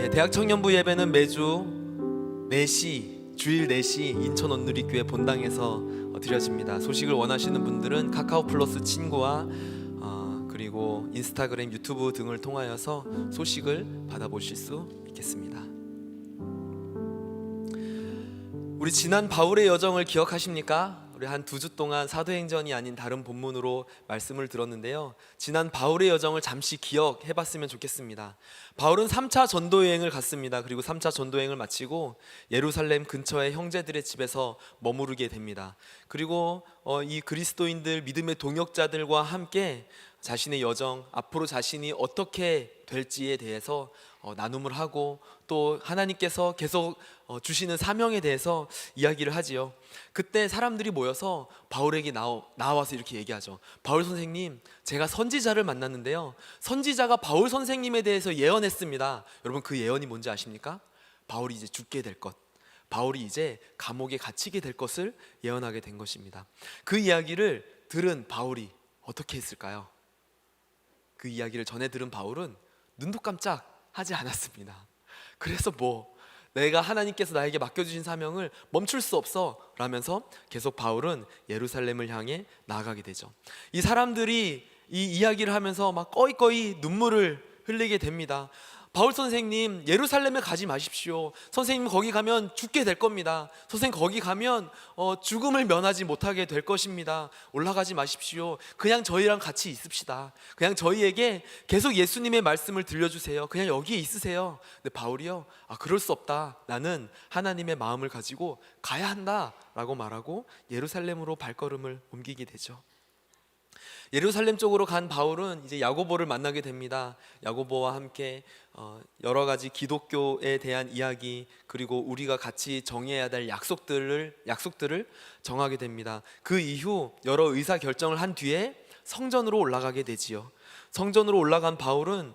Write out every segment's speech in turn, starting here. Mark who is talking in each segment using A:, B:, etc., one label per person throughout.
A: 대학 청년부 예배는 매주 4시, 주일 4시 인천 온누리교회 본당에서 드려집니다. 소식을 원하시는 분들은 카카오 플러스 친구와 그리고 인스타그램, 유튜브 등을 통하여서 소식을 받아보실 수 있겠습니다. 우리 지난 바울의 여정을 기억하십니까? 우리 한 2주 동안 사도행전이 아닌 다른 본문으로 말씀을 들었는데요, 지난 바울의 여정을 잠시 기억해 봤으면 좋겠습니다. 바울은 3차 전도여행을 갔습니다. 그리고 3차 전도여행을 마치고 예루살렘 근처의 형제들의 집에서 머무르게 됩니다. 그리고 이 그리스도인들, 믿음의 동역자들과 함께 자신의 여정, 앞으로 자신이 어떻게 될지에 대해서 나눔을 하고, 또 하나님께서 계속 주시는 사명에 대해서 이야기를 하지요. 그때 사람들이 모여서 바울에게 나와서 이렇게 얘기하죠. 바울 선생님, 제가 선지자를 만났는데요, 선지자가 바울 선생님에 대해서 예언했습니다. 여러분, 그 예언이 뭔지 아십니까? 바울이 이제 죽게 될 것, 바울이 이제 감옥에 갇히게 될 것을 예언하게 된 것입니다. 그 이야기를 들은 바울이 어떻게 했을까요? 그 이야기를 전해 들은 바울은 눈도 깜짝 하지 않았습니다. 그래서 내가 하나님께서 나에게 맡겨주신 사명을 멈출 수 없어 라면서 계속 바울은 예루살렘을 향해 나아가게 되죠. 이 사람들이 이 이야기를 하면서 막 꺼이꺼이 눈물을 흘리게 됩니다. 바울 선생님, 예루살렘에 가지 마십시오. 선생님, 거기 가면 죽게 될 겁니다. 선생님, 거기 가면 죽음을 면하지 못하게 될 것입니다. 올라가지 마십시오. 그냥 저희랑 같이 있읍시다. 그냥 저희에게 계속 예수님의 말씀을 들려주세요. 그냥 여기에 있으세요. 근데 바울이요, 그럴 수 없다. 나는 하나님의 마음을 가지고 가야 한다 라고 말하고 예루살렘으로 발걸음을 옮기게 되죠. 예루살렘 쪽으로 간 바울은 이제 야고보를 만나게 됩니다. 야고보와 함께 여러 가지 기독교에 대한 이야기, 그리고 우리가 같이 정해야 될 약속들을 정하게 됩니다. 그 이후 여러 의사 결정을 한 뒤에 성전으로 올라가게 되지요. 성전으로 올라간 바울은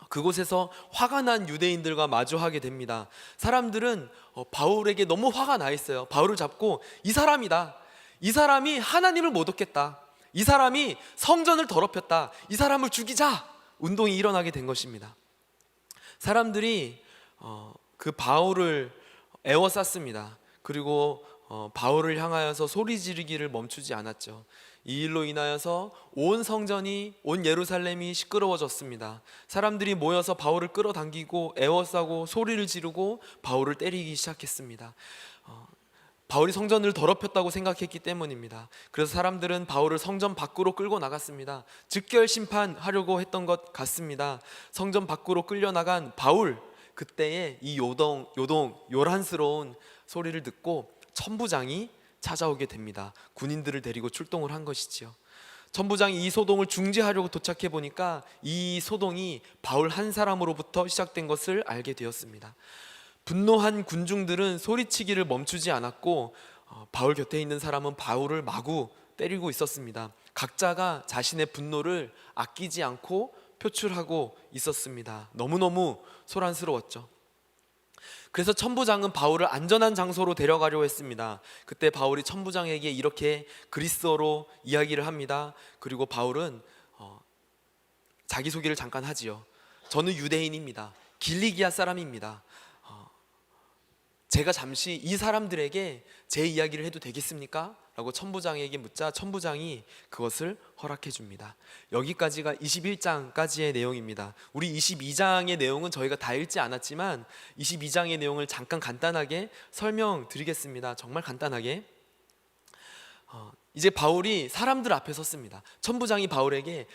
A: 그곳에서 화가 난 유대인들과 마주하게 됩니다. 사람들은 바울에게 너무 화가 나 있어요. 바울을 잡고 이 사람이다, 이 사람이 하나님을 못 얻겠다, 이 사람이 성전을 더럽혔다, 이 사람을 죽이자, 운동이 일어나게 된 것입니다. 사람들이 그 바울을 애워쌌습니다. 그리고 바울을 향하여서 소리 지르기를 멈추지 않았죠. 이 일로 인하여서 온 성전이, 온 예루살렘이 시끄러워졌습니다. 사람들이 모여서 바울을 끌어당기고 애워싸고 소리를 지르고 바울을 때리기 시작했습니다. 바울이 성전을 더럽혔다고 생각했기 때문입니다. 그래서 사람들은 바울을 성전 밖으로 끌고 나갔습니다. 즉결 심판하려고 했던 것 같습니다. 성전 밖으로 끌려나간 바울, 그때에 이 요란스러운 소리를 듣고 천부장이 찾아오게 됩니다. 군인들을 데리고 출동을 한 것이지요. 천부장이 이 소동을 중지하려고 도착해 보니까 이 소동이 바울 한 사람으로부터 시작된 것을 알게 되었습니다. 분노한 군중들은 소리치기를 멈추지 않았고 바울 곁에 있는 사람은 바울을 마구 때리고 있었습니다. 각자가 자신의 분노를 아끼지 않고 표출하고 있었습니다. 너무너무 소란스러웠죠. 그래서 천부장은 바울을 안전한 장소로 데려가려고 했습니다. 그때 바울이 천부장에게 이렇게 그리스어로 이야기를 합니다. 그리고 바울은 자기소개를 잠깐 하지요. 저는 유대인입니다. 길리기아 사람입니다. 제가 잠시 이 사람들에게 제 이야기를 해도 되겠습니까? 라고 천부장에게 묻자 천부장이 그것을 허락해 줍니다. 여기까지가 21장까지의 내용입니다. 우리 22장의 내용은 저희가 다 읽지 않았지만 22장의 내용을 잠깐 간단하게 설명드리겠습니다. 정말 간단하게. 이제 바울이 사람들 앞에 섰습니다. 천부장이 바울에게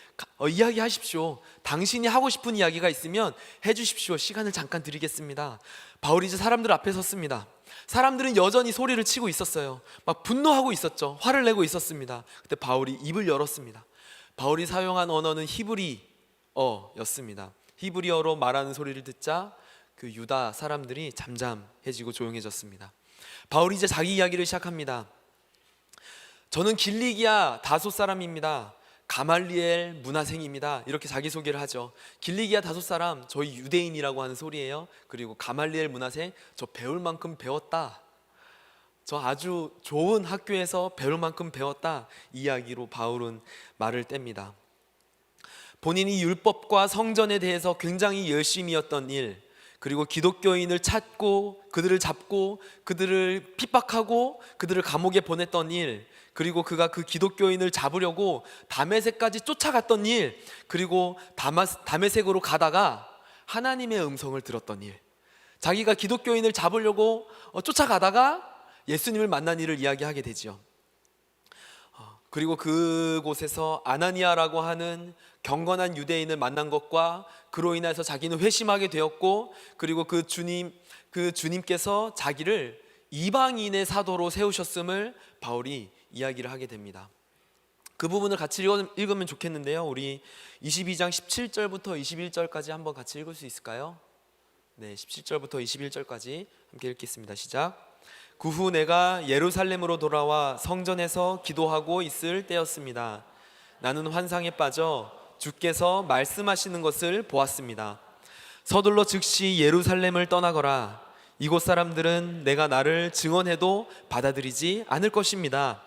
A: 이야기하십시오. 당신이 하고 싶은 이야기가 있으면 해주십시오. 시간을 잠깐 드리겠습니다. 바울이 이제 사람들 앞에 섰습니다. 사람들은 여전히 소리를 치고 있었어요. 막 분노하고 있었죠. 화를 내고 있었습니다. 그때 바울이 입을 열었습니다. 바울이 사용한 언어는 히브리어였습니다. 히브리어로 말하는 소리를 듣자 그 유다 사람들이 잠잠해지고 조용해졌습니다. 바울이 이제 자기 이야기를 시작합니다. 저는 길리기아 다소 사람입니다. 가말리엘 문화생입니다. 이렇게 자기소개를 하죠. 길리기아 다소 사람, 저희 유대인이라고 하는 소리예요. 그리고 가말리엘 문화생, 저 배울 만큼 배웠다, 저 아주 좋은 학교에서 배울 만큼 배웠다, 이 이야기로 바울은 말을 뗍니다. 본인이 율법과 성전에 대해서 굉장히 열심이었던 일, 그리고 기독교인을 찾고 그들을 잡고 그들을 핍박하고 그들을 감옥에 보냈던 일, 그리고 그가 그 기독교인을 잡으려고 다메섹까지 쫓아갔던 일, 그리고 다메섹으로 가다가 하나님의 음성을 들었던 일, 자기가 기독교인을 잡으려고 쫓아가다가 예수님을 만난 일을 이야기하게 되죠. 그리고 그곳에서 아나니아라고 하는 경건한 유대인을 만난 것과 그로 인해서 자기는 회심하게 되었고, 그리고 그 주님께서 자기를 이방인의 사도로 세우셨음을 바울이 이야기를 하게 됩니다. 그 부분을 같이 읽으면 좋겠는데요. 우리 22장 17절부터 21절까지 한번 같이 읽을 수 있을까요? 네, 17절부터 21절까지 함께 읽겠습니다. 시작. 그 후 내가 예루살렘으로 돌아와 성전에서 기도하고 있을 때였습니다. 나는 환상에 빠져 주께서 말씀하시는 것을 보았습니다. 서둘러 즉시 예루살렘을 떠나거라. 이곳 사람들은 내가 나를 증언해도 받아들이지 않을 것입니다.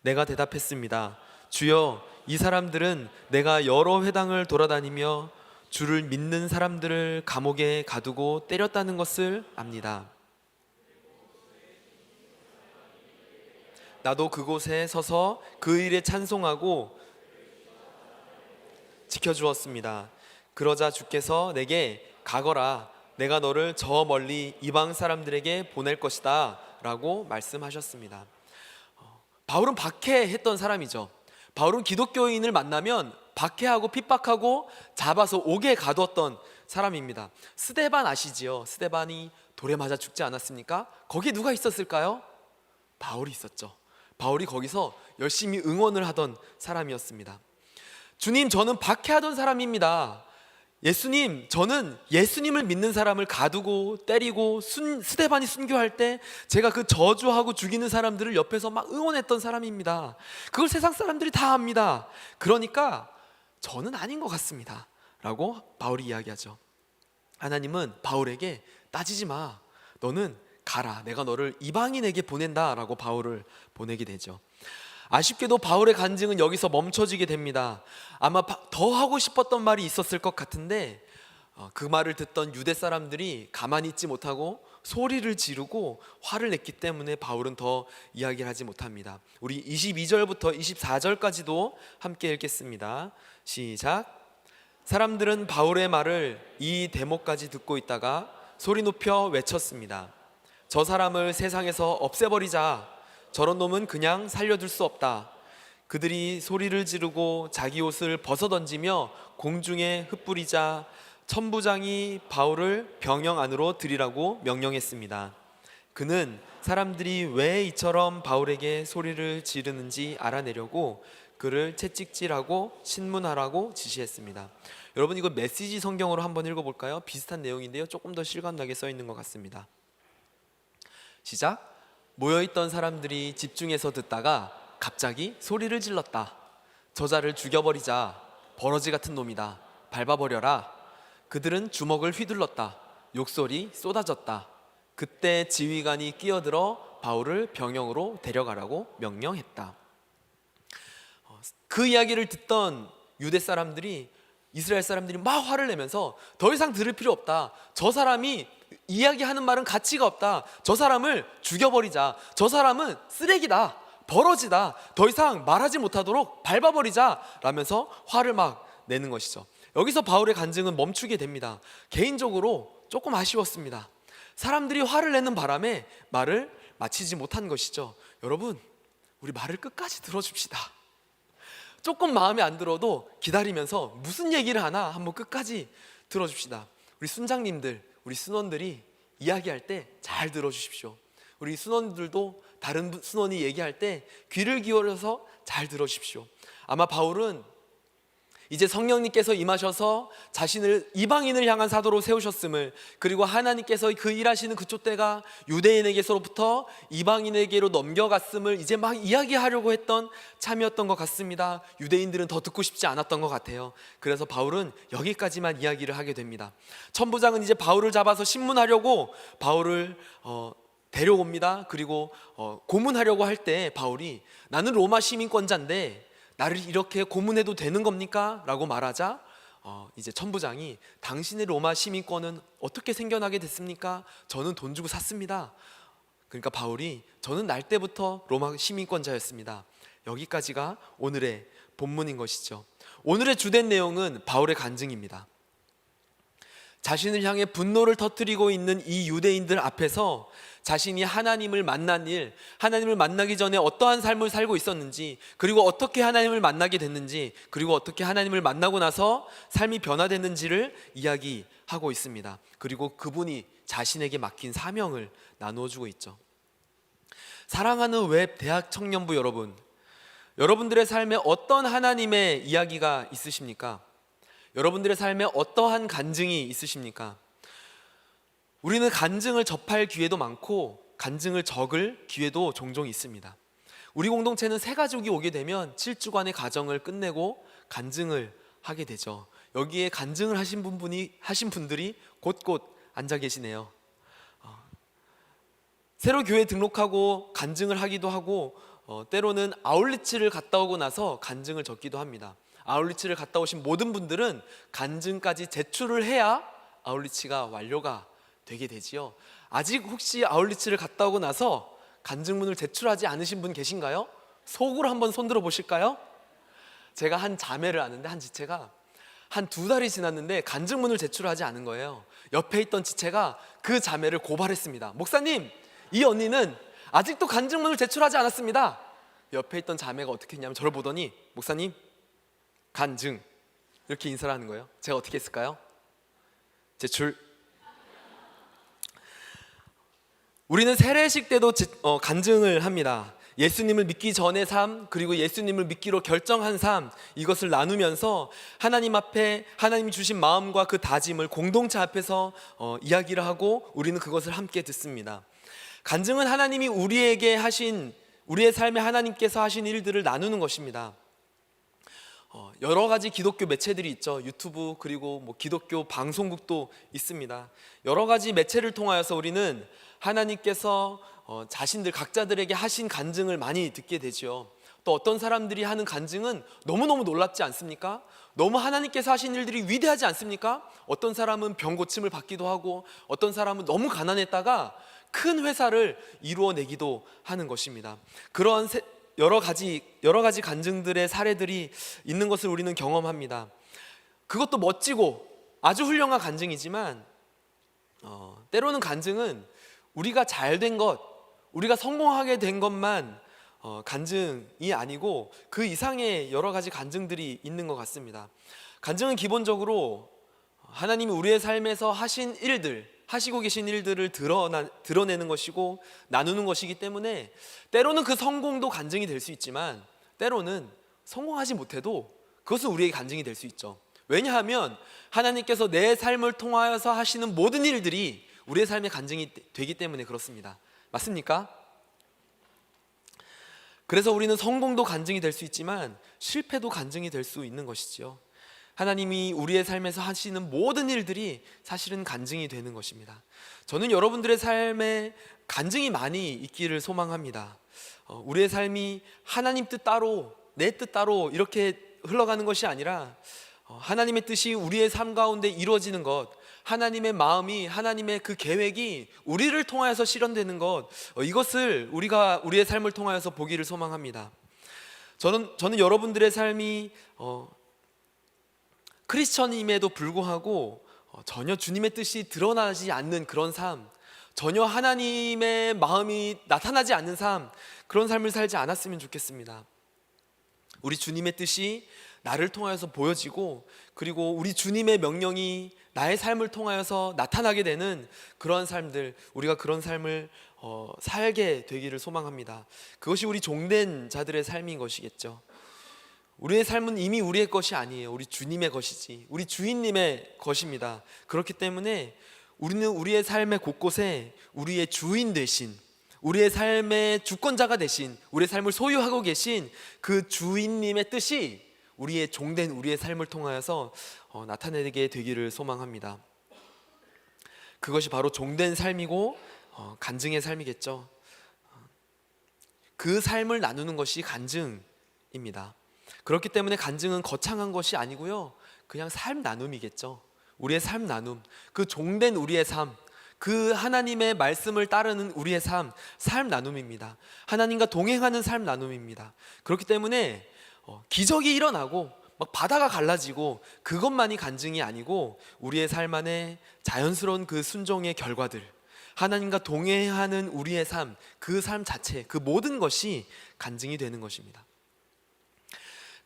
A: 내가 대답했습니다. 주여, 이 사람들은 내가 여러 회당을 돌아다니며 주를 믿는 사람들을 감옥에 가두고 때렸다는 것을 압니다. 나도 그곳에 서서 그 일에 찬송하고 지켜주었습니다. 그러자 주께서 내게 가거라, 내가 너를 저 멀리 이방 사람들에게 보낼 것이다 라고 말씀하셨습니다. 바울은 박해했던 사람이죠. 바울은 기독교인을 만나면 박해하고 핍박하고 잡아서 옥에 가두었던 사람입니다. 스데반 아시지요? 스데반이 돌에 맞아 죽지 않았습니까? 거기에 누가 있었을까요? 바울이 있었죠. 바울이 거기서 열심히 응원을 하던 사람이었습니다. 주님, 저는 박해하던 사람입니다. 예수님, 저는 예수님을 믿는 사람을 가두고 때리고 스데반이 순교할 때 제가 그 저주하고 죽이는 사람들을 옆에서 막 응원했던 사람입니다. 그걸 세상 사람들이 다 압니다. 그러니까 저는 아닌 것 같습니다 라고 바울이 이야기하죠. 하나님은 바울에게 따지지 마, 너는 가라, 내가 너를 이방인에게 보낸다 라고 바울을 보내게 되죠. 아쉽게도 바울의 간증은 여기서 멈춰지게 됩니다. 아마 더 하고 싶었던 말이 있었을 것 같은데 그 말을 듣던 유대 사람들이 가만히 있지 못하고 소리를 지르고 화를 냈기 때문에 바울은 더 이야기를 하지 못합니다. 우리 22절부터 24절까지도 함께 읽겠습니다. 시작. 사람들은 바울의 말을 이 대목까지 듣고 있다가 소리 높여 외쳤습니다. 저 사람을 세상에서 없애버리자. 저런 놈은 그냥 살려둘 수 없다. 그들이 소리를 지르고 자기 옷을 벗어던지며 공중에 흩뿌리자 천부장이 바울을 병영 안으로 들이라고 명령했습니다. 그는 사람들이 왜 이처럼 바울에게 소리를 지르는지 알아내려고 그를 채찍질하고 신문하라고 지시했습니다. 여러분, 이거 메시지 성경으로 한번 읽어볼까요? 비슷한 내용인데요, 조금 더 실감나게 써 있는 것 같습니다. 시작. 모여있던 사람들이 집중해서 듣다가 갑자기 소리를 질렀다. 저자를 죽여버리자. 버러지 같은 놈이다. 밟아버려라. 그들은 주먹을 휘둘렀다. 욕설이 쏟아졌다. 그때 지휘관이 끼어들어 바울을 병영으로 데려가라고 명령했다. 그 이야기를 듣던 유대 사람들이, 이스라엘 사람들이 막 화를 내면서 더 이상 들을 필요 없다. 저 사람이 이야기하는 말은 가치가 없다. 저 사람을 죽여버리자. 저 사람은 쓰레기다, 버러지다. 더 이상 말하지 못하도록 밟아버리자 라면서 화를 막 내는 것이죠. 여기서 바울의 간증은 멈추게 됩니다. 개인적으로 조금 아쉬웠습니다. 사람들이 화를 내는 바람에 말을 마치지 못한 것이죠. 여러분, 우리 말을 끝까지 들어줍시다. 조금 마음에 안 들어도 기다리면서 무슨 얘기를 하나 한번 끝까지 들어줍시다. 우리 순장님들, 우리 순원들이 이야기할 때 잘 들어주십시오. 우리 순원들도 다른 순원이 얘기할 때 귀를 기울여서 잘 들어주십시오. 아마 바울은 이제 성령님께서 임하셔서 자신을 이방인을 향한 사도로 세우셨음을, 그리고 하나님께서 그 일하시는 그쪽 때가 유대인에게서부터 이방인에게로 넘겨갔음을 이제 막 이야기하려고 했던 참이었던 것 같습니다. 유대인들은 더 듣고 싶지 않았던 것 같아요. 그래서 바울은 여기까지만 이야기를 하게 됩니다. 천부장은 이제 바울을 잡아서 신문하려고 바울을 데려옵니다. 그리고 고문하려고 할 때 바울이 나는 로마 시민권자인데 나를 이렇게 고문해도 되는 겁니까? 라고 말하자 이제 천부장이 당신의 로마 시민권은 어떻게 생겨나게 됐습니까? 저는 돈 주고 샀습니다. 그러니까 바울이 저는 날 때부터 로마 시민권자였습니다. 여기까지가 오늘의 본문인 것이죠. 오늘의 주된 내용은 바울의 간증입니다. 자신을 향해 분노를 터뜨리고 있는 이 유대인들 앞에서 자신이 하나님을 만난 일, 하나님을 만나기 전에 어떠한 삶을 살고 있었는지, 그리고 어떻게 하나님을 만나게 됐는지, 그리고 어떻게 하나님을 만나고 나서 삶이 변화됐는지를 이야기하고 있습니다. 그리고 그분이 자신에게 맡긴 사명을 나누어 주고 있죠. 사랑하는 웹 대학 청년부 여러분, 여러분들의 삶에 어떤 하나님의 이야기가 있으십니까? 여러분들의 삶에 어떠한 간증이 있으십니까? 우리는 간증을 접할 기회도 많고 간증을 적을 기회도 종종 있습니다. 우리 공동체는 새 가족이 오게 되면 7주간의 가정을 끝내고 간증을 하게 되죠. 여기에 간증을 하신 분들이 곳곳 앉아 계시네요. 새로 교회 등록하고 간증을 하기도 하고 때로는 아울리치를 갔다 오고 나서 간증을 적기도 합니다. 아울리치를 갔다 오신 모든 분들은 간증까지 제출을 해야 아울리치가 완료가 되게 되지요. 아직 혹시 아울리치를 갔다 오고 나서 간증문을 제출하지 않으신 분 계신가요? 속으로 한번 손들어 보실까요? 제가 한 자매를 아는데 한 지체가 한 2달이 지났는데 간증문을 제출하지 않은 거예요. 옆에 있던 지체가 그 자매를 고발했습니다. 목사님, 이 언니는 아직도 간증문을 제출하지 않았습니다. 옆에 있던 자매가 어떻게 했냐면 저를 보더니 목사님, 간증, 이렇게 인사를 하는 거예요. 제가 어떻게 했을까요? 제출. 우리는 세례식 때도 간증을 합니다. 예수님을 믿기 전의 삶, 그리고 예수님을 믿기로 결정한 삶, 이것을 나누면서 하나님 앞에 하나님이 주신 마음과 그 다짐을 공동체 앞에서 이야기를 하고 우리는 그것을 함께 듣습니다. 간증은 하나님이 우리에게 하신, 우리의 삶에 하나님께서 하신 일들을 나누는 것입니다. 여러 가지 기독교 매체들이 있죠. 유튜브, 그리고 기독교 방송국도 있습니다. 여러 가지 매체를 통하여서 우리는 하나님께서 자신들 각자들에게 하신 간증을 많이 듣게 되죠. 또 어떤 사람들이 하는 간증은 너무너무 놀랍지 않습니까? 너무 하나님께서 하신 일들이 위대하지 않습니까? 어떤 사람은 병 고침을 받기도 하고 어떤 사람은 너무 가난했다가 큰 회사를 이루어내기도 하는 것입니다. 그러한 여러 가지 간증들의 사례들이 있는 것을 우리는 경험합니다. 그것도 멋지고 아주 훌륭한 간증이지만 때로는 간증은 우리가 잘된 것, 우리가 성공하게 된 것만 간증이 아니고 그 이상의 여러 가지 간증들이 있는 것 같습니다. 간증은 기본적으로 하나님이 우리의 삶에서 하신 일들, 하시고 계신 일들을 드러내는 것이고 나누는 것이기 때문에 때로는 그 성공도 간증이 될 수 있지만 때로는 성공하지 못해도 그것은 우리에게 간증이 될 수 있죠. 왜냐하면 하나님께서 내 삶을 통하여서 하시는 모든 일들이 우리의 삶의 간증이 되기 때문에 그렇습니다. 맞습니까? 그래서 우리는 성공도 간증이 될 수 있지만 실패도 간증이 될 수 있는 것이지요. 하나님이 우리의 삶에서 하시는 모든 일들이 사실은 간증이 되는 것입니다. 저는 여러분들의 삶에 간증이 많이 있기를 소망합니다. 우리의 삶이 하나님 뜻 따로 내 뜻 따로 이렇게 흘러가는 것이 아니라 하나님의 뜻이 우리의 삶 가운데 이루어지는 것, 하나님의 마음이, 하나님의 그 계획이 우리를 통하여서 실현되는 것, 이것을 우리가 우리의 삶을 통하여서 보기를 소망합니다. 저는 여러분들의 삶이 크리스천임에도 불구하고 전혀 주님의 뜻이 드러나지 않는 그런 삶, 전혀 하나님의 마음이 나타나지 않는 삶, 그런 삶을 살지 않았으면 좋겠습니다. 우리 주님의 뜻이 나를 통하여서 보여지고 그리고 우리 주님의 명령이 나의 삶을 통하여서 나타나게 되는 그러한 삶들, 우리가 그런 삶을 살게 되기를 소망합니다. 그것이 우리 종된 자들의 삶인 것이겠죠. 우리의 삶은 이미 우리의 것이 아니에요. 우리 주님의 것이지, 우리 주인님의 것입니다. 그렇기 때문에 우리는 우리의 삶의 곳곳에 우리의 주인 되신, 우리의 삶의 주권자가 되신, 우리의 삶을 소유하고 계신 그 주인님의 뜻이 우리의 종된 우리의 삶을 통하여서 나타내게 되기를 소망합니다. 그것이 바로 종된 삶이고 간증의 삶이겠죠. 그 삶을 나누는 것이 간증입니다. 그렇기 때문에 간증은 거창한 것이 아니고요, 그냥 삶 나눔이겠죠. 우리의 삶 나눔, 그 종된 우리의 삶, 그 하나님의 말씀을 따르는 우리의 삶 나눔입니다. 하나님과 동행하는 삶 나눔입니다. 그렇기 때문에 기적이 일어나고 막 바다가 갈라지고 그것만이 간증이 아니고 우리의 삶 안에 자연스러운 그 순종의 결과들, 하나님과 동행하는 우리의 삶, 그 삶 자체, 그 모든 것이 간증이 되는 것입니다.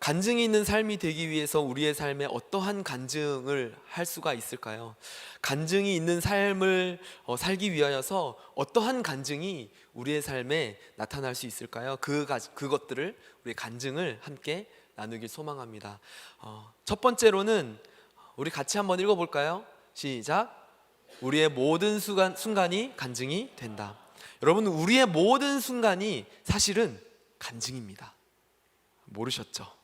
A: 간증이 있는 삶이 되기 위해서 우리의 삶에 어떠한 간증을 할 수가 있을까요? 간증이 있는 삶을 살기 위하여서 어떠한 간증이 우리의 삶에 나타날 수 있을까요? 그것들을, 우리의 간증을 함께 나누길 소망합니다. 첫 번째로는 우리 같이 한번 읽어볼까요? 시작. 우리의 모든 순간이 간증이 된다. 여러분, 우리의 모든 순간이 사실은 간증입니다. 모르셨죠?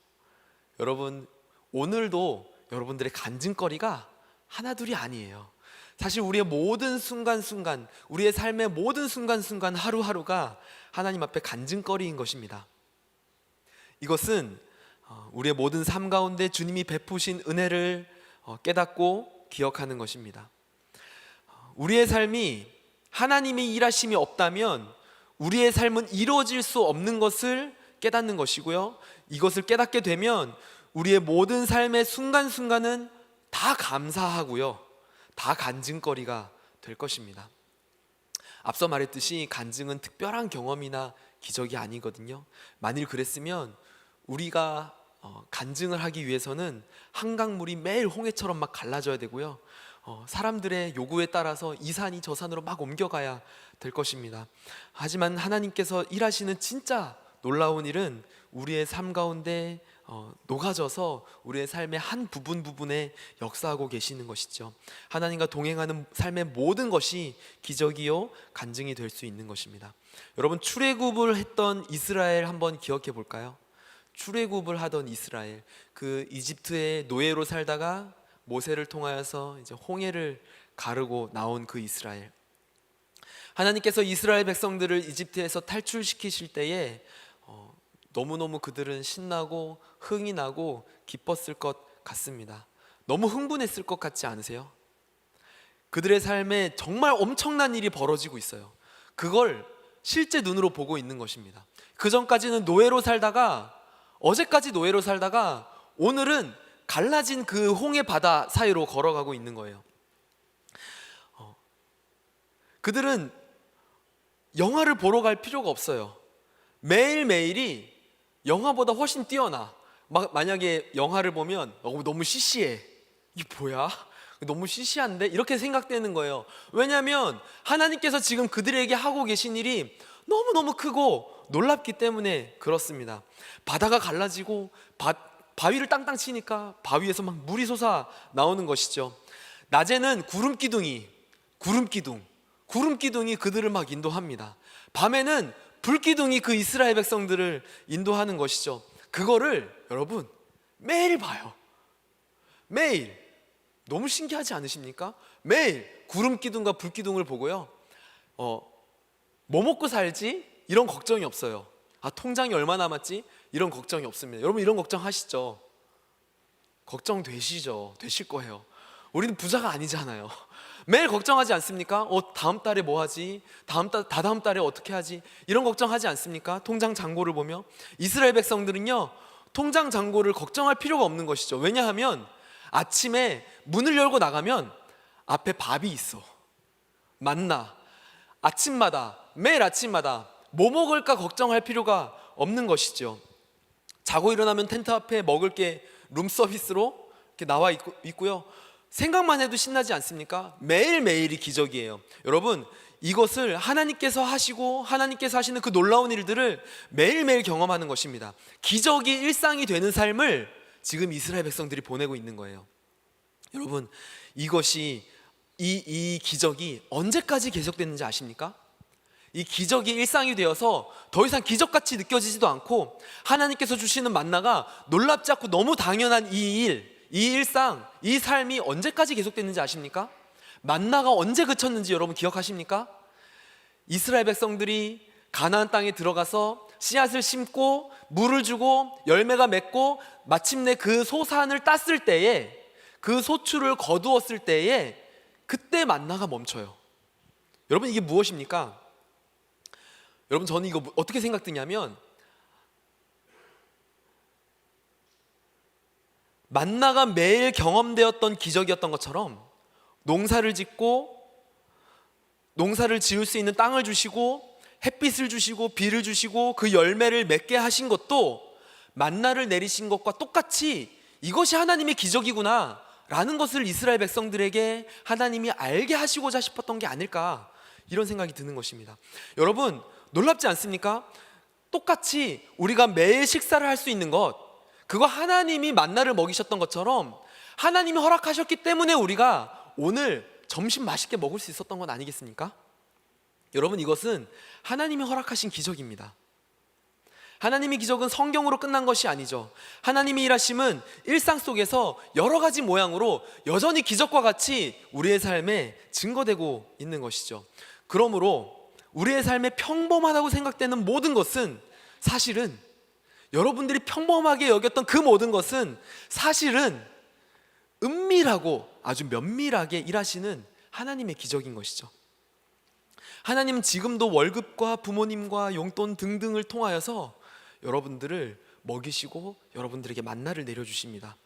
A: 여러분, 오늘도 여러분들의 간증거리가 하나둘이 아니에요. 사실 우리의 모든 순간순간, 우리의 삶의 모든 순간순간, 하루하루가 하나님 앞에 간증거리인 것입니다. 이것은 우리의 모든 삶 가운데 주님이 베푸신 은혜를 깨닫고 기억하는 것입니다. 우리의 삶이 하나님의 일하심이 없다면 우리의 삶은 이루어질 수 없는 것을 깨닫는 것이고요, 이것을 깨닫게 되면 우리의 모든 삶의 순간순간은 다 감사하고요, 다 간증거리가 될 것입니다. 앞서 말했듯이 간증은 특별한 경험이나 기적이 아니거든요. 만일 그랬으면 우리가 간증을 하기 위해서는 한강물이 매일 홍해처럼 막 갈라져야 되고요, 사람들의 요구에 따라서 이 산이 저 산으로 막 옮겨가야 될 것입니다. 하지만 하나님께서 일하시는 진짜 놀라운 일은 우리의 삶 가운데 녹아져서 우리의 삶의 한 부분에 역사하고 계시는 것이죠. 하나님과 동행하는 삶의 모든 것이 기적이요 간증이 될 수 있는 것입니다. 여러분, 출애굽을 했던 이스라엘 한번 기억해 볼까요? 출애굽을 하던 이스라엘, 그 이집트의 노예로 살다가 모세를 통하여서 이제 홍해를 가르고 나온 그 이스라엘, 하나님께서 이스라엘 백성들을 이집트에서 탈출시키실 때에 너무너무 그들은 신나고 흥이 나고 기뻤을 것 같습니다. 너무 흥분했을 것 같지 않으세요? 그들의 삶에 정말 엄청난 일이 벌어지고 있어요. 그걸 실제 눈으로 보고 있는 것입니다. 그 전까지는 노예로 살다가, 어제까지 노예로 살다가 오늘은 갈라진 그 홍해 바다 사이로 걸어가고 있는 거예요. 그들은 영화를 보러 갈 필요가 없어요. 매일매일이 영화보다 훨씬 뛰어나. 만약에 영화를 보면 너무 시시해, 이게 뭐야? 너무 시시한데? 이렇게 생각되는 거예요. 왜냐하면 하나님께서 지금 그들에게 하고 계신 일이 너무너무 크고 놀랍기 때문에 그렇습니다. 바다가 갈라지고 바위를 땅땅 치니까 바위에서 막 물이 솟아 나오는 것이죠. 낮에는 구름기둥이 그들을 막 인도합니다. 밤에는 불기둥이 그 이스라엘 백성들을 인도하는 것이죠. 그거를 여러분 매일 봐요. 매일. 너무 신기하지 않으십니까? 매일 구름기둥과 불기둥을 보고요, 뭐 먹고 살지? 이런 걱정이 없어요. 통장이 얼마 남았지? 이런 걱정이 없습니다. 여러분, 이런 걱정 하시죠? 걱정되시죠? 되실 거예요. 우리는 부자가 아니잖아요. 매일 걱정하지 않습니까? 다음 달에 뭐 하지? 다다음 달에 어떻게 하지? 이런 걱정하지 않습니까? 통장 잔고를 보며. 이스라엘 백성들은요, 통장 잔고를 걱정할 필요가 없는 것이죠. 왜냐하면 아침에 문을 열고 나가면 앞에 밥이 있어. 만나. 매일 아침마다 뭐 먹을까 걱정할 필요가 없는 것이죠. 자고 일어나면 텐트 앞에 먹을 게 룸서비스로 이렇게 나와 있고요. 생각만 해도 신나지 않습니까? 매일매일이 기적이에요. 여러분, 이것을 하나님께서 하시고 하나님께서 하시는 그 놀라운 일들을 매일매일 경험하는 것입니다. 기적이 일상이 되는 삶을 지금 이스라엘 백성들이 보내고 있는 거예요. 여러분, 이것이 이 기적이 언제까지 계속되는지 아십니까? 이 기적이 일상이 되어서 더 이상 기적같이 느껴지지도 않고 하나님께서 주시는 만나가 놀랍지 않고 너무 당연한 이 일상, 이 삶이 언제까지 계속됐는지 아십니까? 만나가 언제 그쳤는지 여러분 기억하십니까? 이스라엘 백성들이 가나안 땅에 들어가서 씨앗을 심고 물을 주고 열매가 맺고 마침내 그 소산을 땄을 때에 그 소출을 거두었을 때에 그때 만나가 멈춰요. 여러분, 이게 무엇입니까? 여러분, 저는 이거 어떻게 생각드냐면, 만나가 매일 경험되었던 기적이었던 것처럼 농사를 짓고 농사를 지을 수 있는 땅을 주시고 햇빛을 주시고 비를 주시고 그 열매를 맺게 하신 것도 만나를 내리신 것과 똑같이 이것이 하나님의 기적이구나 라는 것을 이스라엘 백성들에게 하나님이 알게 하시고자 싶었던 게 아닐까, 이런 생각이 드는 것입니다. 여러분, 놀랍지 않습니까? 똑같이 우리가 매일 식사를 할 수 있는 것, 그거 하나님이 만나를 먹이셨던 것처럼 하나님이 허락하셨기 때문에 우리가 오늘 점심 맛있게 먹을 수 있었던 건 아니겠습니까? 여러분, 이것은 하나님이 허락하신 기적입니다. 하나님의 기적은 성경으로 끝난 것이 아니죠. 하나님의 일하심은 일상 속에서 여러 가지 모양으로 여전히 기적과 같이 우리의 삶에 증거되고 있는 것이죠. 그러므로 우리의 삶에 평범하다고 생각되는 모든 것은 사실은, 여러분들이 평범하게 여겼던 그 모든 것은 사실은 은밀하고 아주 면밀하게 일하시는 하나님의 기적인 것이죠. 하나님은 지금도 월급과 부모님과 용돈 등등을 통하여서 여러분들을 먹이시고 여러분들에게 만나를 내려주십니다.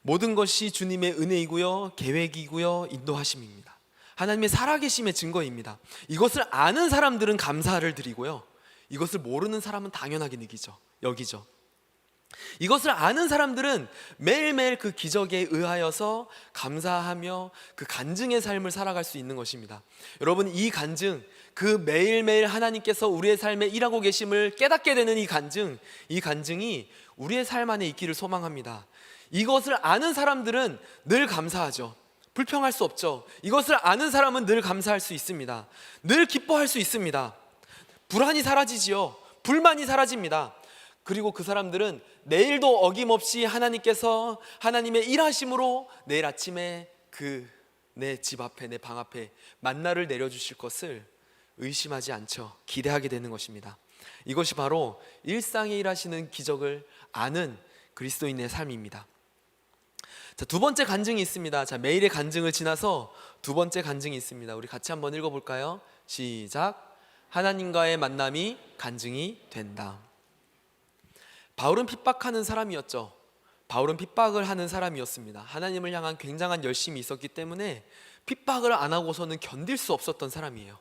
A: 모든 것이 주님의 은혜이고요, 계획이고요, 인도하심입니다. 하나님의 살아계심의 증거입니다. 이것을 아는 사람들은 감사를 드리고요, 이것을 모르는 사람은 당연하게 여기죠. 이것을 아는 사람들은 매일매일 그 기적에 의하여서 감사하며 그 간증의 삶을 살아갈 수 있는 것입니다. 여러분, 이 간증, 그 매일매일 하나님께서 우리의 삶에 일하고 계심을 깨닫게 되는 이 간증이 우리의 삶 안에 있기를 소망합니다. 이것을 아는 사람들은 늘 감사하죠. 불평할 수 없죠. 이것을 아는 사람은 늘 감사할 수 있습니다. 늘 기뻐할 수 있습니다. 불안이 사라지지요. 불만이 사라집니다. 그리고 그 사람들은 내일도 어김없이 하나님께서 하나님의 일하심으로 내일 아침에 내 집 앞에, 내 방 앞에 만나를 내려주실 것을 의심하지 않죠. 기대하게 되는 것입니다. 이것이 바로 일상에 일하시는 기적을 아는 그리스도인의 삶입니다. 자, 두 번째 간증이 있습니다. 자, 매일의 간증을 지나서 두 번째 간증이 있습니다. 우리 같이 한번 읽어볼까요? 시작. 하나님과의 만남이 간증이 된다. 바울은 핍박하는 사람이었죠. 바울은 핍박을 하는 사람이었습니다. 하나님을 향한 굉장한 열심이 있었기 때문에 핍박을 안 하고서는 견딜 수 없었던 사람이에요.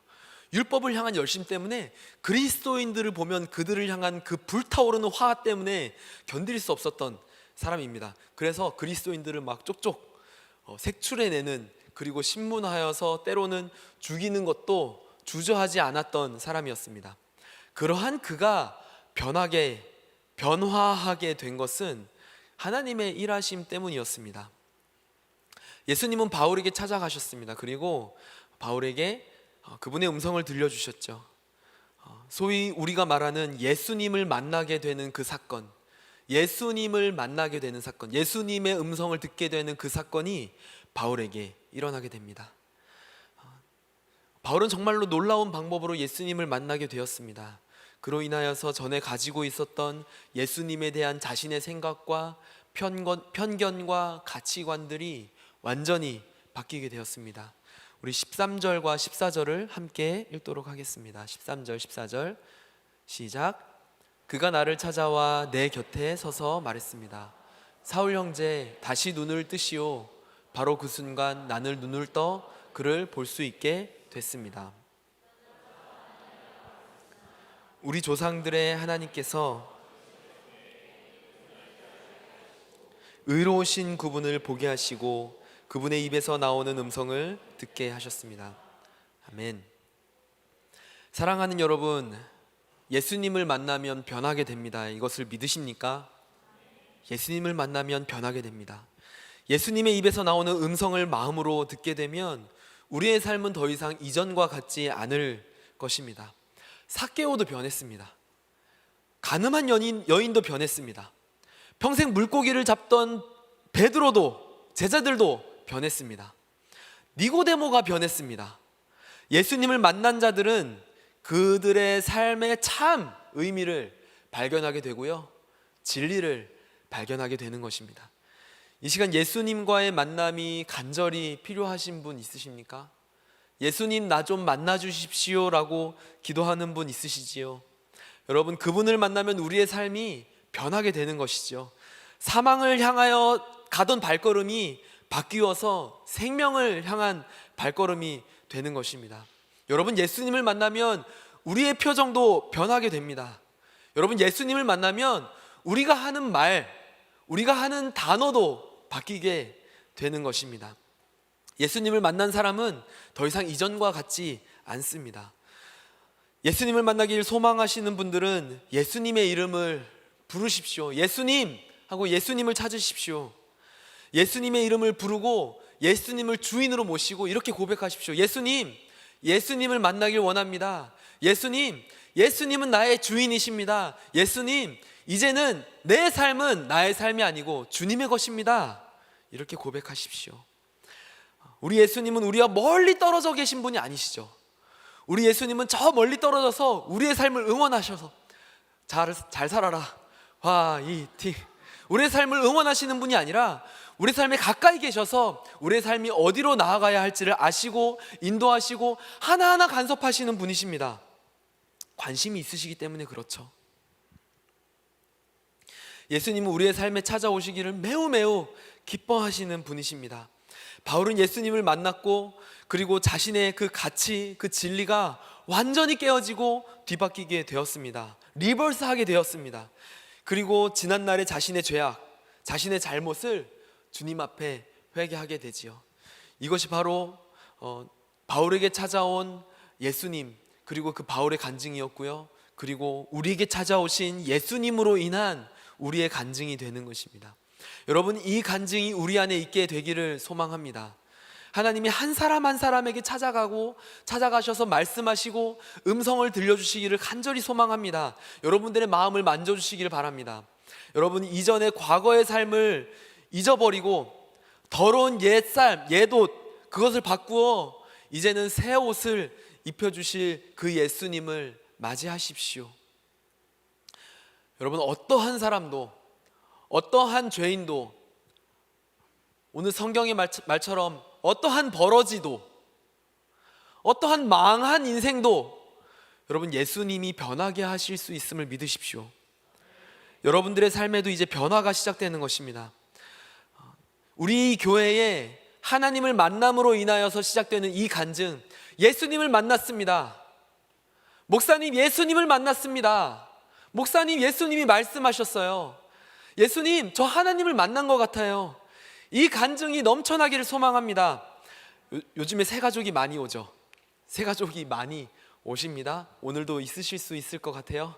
A: 율법을 향한 열심 때문에 그리스도인들을 보면 그들을 향한 그 불타오르는 화 때문에 견딜 수 없었던 사람입니다. 그래서 그리스도인들을 막 쪽쪽 색출해내는, 그리고 신문하여서 때로는 죽이는 것도 주저하지 않았던 사람이었습니다. 그러한 그가 변화하게 된 것은 하나님의 일하심 때문이었습니다. 예수님은 바울에게 찾아가셨습니다. 그리고 바울에게 그분의 음성을 들려주셨죠. 소위 우리가 말하는 예수님을 만나게 되는 그 사건, 예수님을 만나게 되는 사건, 예수님의 음성을 듣게 되는 그 사건이 바울에게 일어나게 됩니다. 바울은 정말로 놀라운 방법으로 예수님을 만나게 되었습니다. 그로 인하여서 전에 가지고 있었던 예수님에 대한 자신의 생각과 편견과 가치관들이 완전히 바뀌게 되었습니다. 우리 13절과 14절을 함께 읽도록 하겠습니다. 13절, 14절 시작. 그가 나를 찾아와 내 곁에 서서 말했습니다. 사울 형제, 다시 눈을 뜨시오. 바로 그 순간 나는 눈을 떠 그를 볼 수 있게 됐습니다. 우리 조상들의 하나님께서 의로우신 그분을 보게 하시고 그분의 입에서 나오는 음성을 듣게 하셨습니다. 아멘. 사랑하는 여러분, 예수님을 만나면 변하게 됩니다. 이것을 믿으십니까? 예수님을 만나면 변하게 됩니다. 예수님의 입에서 나오는 음성을 마음으로 듣게 되면 우리의 삶은 더 이상 이전과 같지 않을 것입니다. 삭개오도 변했습니다. 가늠한 여인도 변했습니다. 평생 물고기를 잡던 베드로도, 제자들도 변했습니다. 니고데모가 변했습니다. 예수님을 만난 자들은 그들의 삶의 참 의미를 발견하게 되고요, 진리를 발견하게 되는 것입니다. 이 시간 예수님과의 만남이 간절히 필요하신 분 있으십니까? 예수님 나 좀 만나 주십시오 라고 기도하는 분 있으시지요? 여러분, 그분을 만나면 우리의 삶이 변하게 되는 것이죠. 사망을 향하여 가던 발걸음이 바뀌어서 생명을 향한 발걸음이 되는 것입니다. 여러분, 예수님을 만나면 우리의 표정도 변하게 됩니다. 여러분, 예수님을 만나면 우리가 하는 말, 우리가 하는 단어도 바뀌게 되는 것입니다. 예수님을 만난 사람은 더 이상 이전과 같지 않습니다. 예수님을 만나길 소망하시는 분들은 예수님의 이름을 부르십시오. 예수님 하고 예수님을 찾으십시오. 예수님의 이름을 부르고 예수님을 주인으로 모시고 이렇게 고백하십시오. 예수님, 예수님을 만나길 원합니다. 예수님, 예수님은 나의 주인이십니다. 예수님, 이제는 내 삶은 나의 삶이 아니고 주님의 것입니다. 이렇게 고백하십시오. 우리 예수님은 우리와 멀리 떨어져 계신 분이 아니시죠. 우리 예수님은 저 멀리 떨어져서 우리의 삶을 응원하셔서 잘 살아라, 화이팅, 우리의 삶을 응원하시는 분이 아니라 우리 삶에 가까이 계셔서 우리의 삶이 어디로 나아가야 할지를 아시고 인도하시고 하나하나 간섭하시는 분이십니다. 관심이 있으시기 때문에 그렇죠. 예수님은 우리의 삶에 찾아오시기를 매우 기뻐하시는 분이십니다. 바울은 예수님을 만났고 그리고 자신의 그 가치, 그 진리가 완전히 깨어지고 뒤바뀌게 되었습니다. 리버스하게 되었습니다. 그리고 지난날의 자신의 죄악, 자신의 잘못을 주님 앞에 회개하게 되지요. 이것이 바로 바울에게 찾아온 예수님, 그리고 그 바울의 간증이었고요. 그리고 우리에게 찾아오신 예수님으로 인한 우리의 간증이 되는 것입니다. 여러분, 이 간증이 우리 안에 있게 되기를 소망합니다. 하나님이 한 사람 한 사람에게 찾아가셔서 말씀하시고 음성을 들려주시기를 간절히 소망합니다. 여러분들의 마음을 만져주시기를 바랍니다. 여러분, 이전의 과거의 삶을 잊어버리고 더러운 옛삶, 옛옷, 그것을 바꾸어 이제는 새 옷을 입혀주실 그 예수님을 맞이하십시오. 여러분, 어떠한 사람도, 어떠한 죄인도, 오늘 성경의 말처럼 어떠한 버러지도, 어떠한 망한 인생도 여러분, 예수님이 변하게 하실 수 있음을 믿으십시오. 여러분들의 삶에도 이제 변화가 시작되는 것입니다. 우리 교회에 하나님을 만남으로 인하여서 시작되는 이 간증, 예수님을 만났습니다. 목사님, 예수님을 만났습니다. 목사님, 예수님이 말씀하셨어요. 예수님, 저 하나님을 만난 것 같아요. 이 간증이 넘쳐나기를 소망합니다. 요즘에 새가족이 많이 오죠. 새가족이 많이 오십니다. 오늘도 있으실 수 있을 것 같아요.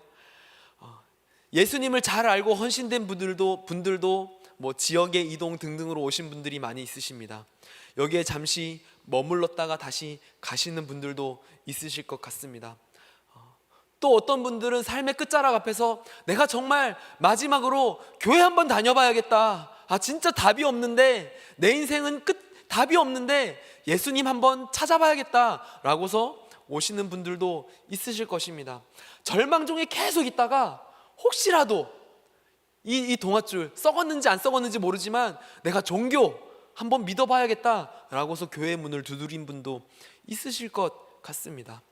A: 예수님을 잘 알고 헌신된 분들도 뭐 지역의 이동 등등으로 오신 분들이 많이 있으십니다. 여기에 잠시 머물렀다가 다시 가시는 분들도 있으실 것 같습니다. 또 어떤 분들은 삶의 끝자락 앞에서 내가 정말 마지막으로 교회 한번 다녀봐야겠다. 진짜 답이 없는데, 내 인생은 답이 없는데 예수님 한번 찾아봐야겠다 라고서 오시는 분들도 있으실 것입니다. 절망 중에 계속 있다가 혹시라도 이 동아줄 썩었는지 안 썩었는지 모르지만 내가 종교 한번 믿어봐야겠다 라고서 교회 문을 두드린 분도 있으실 것 같습니다.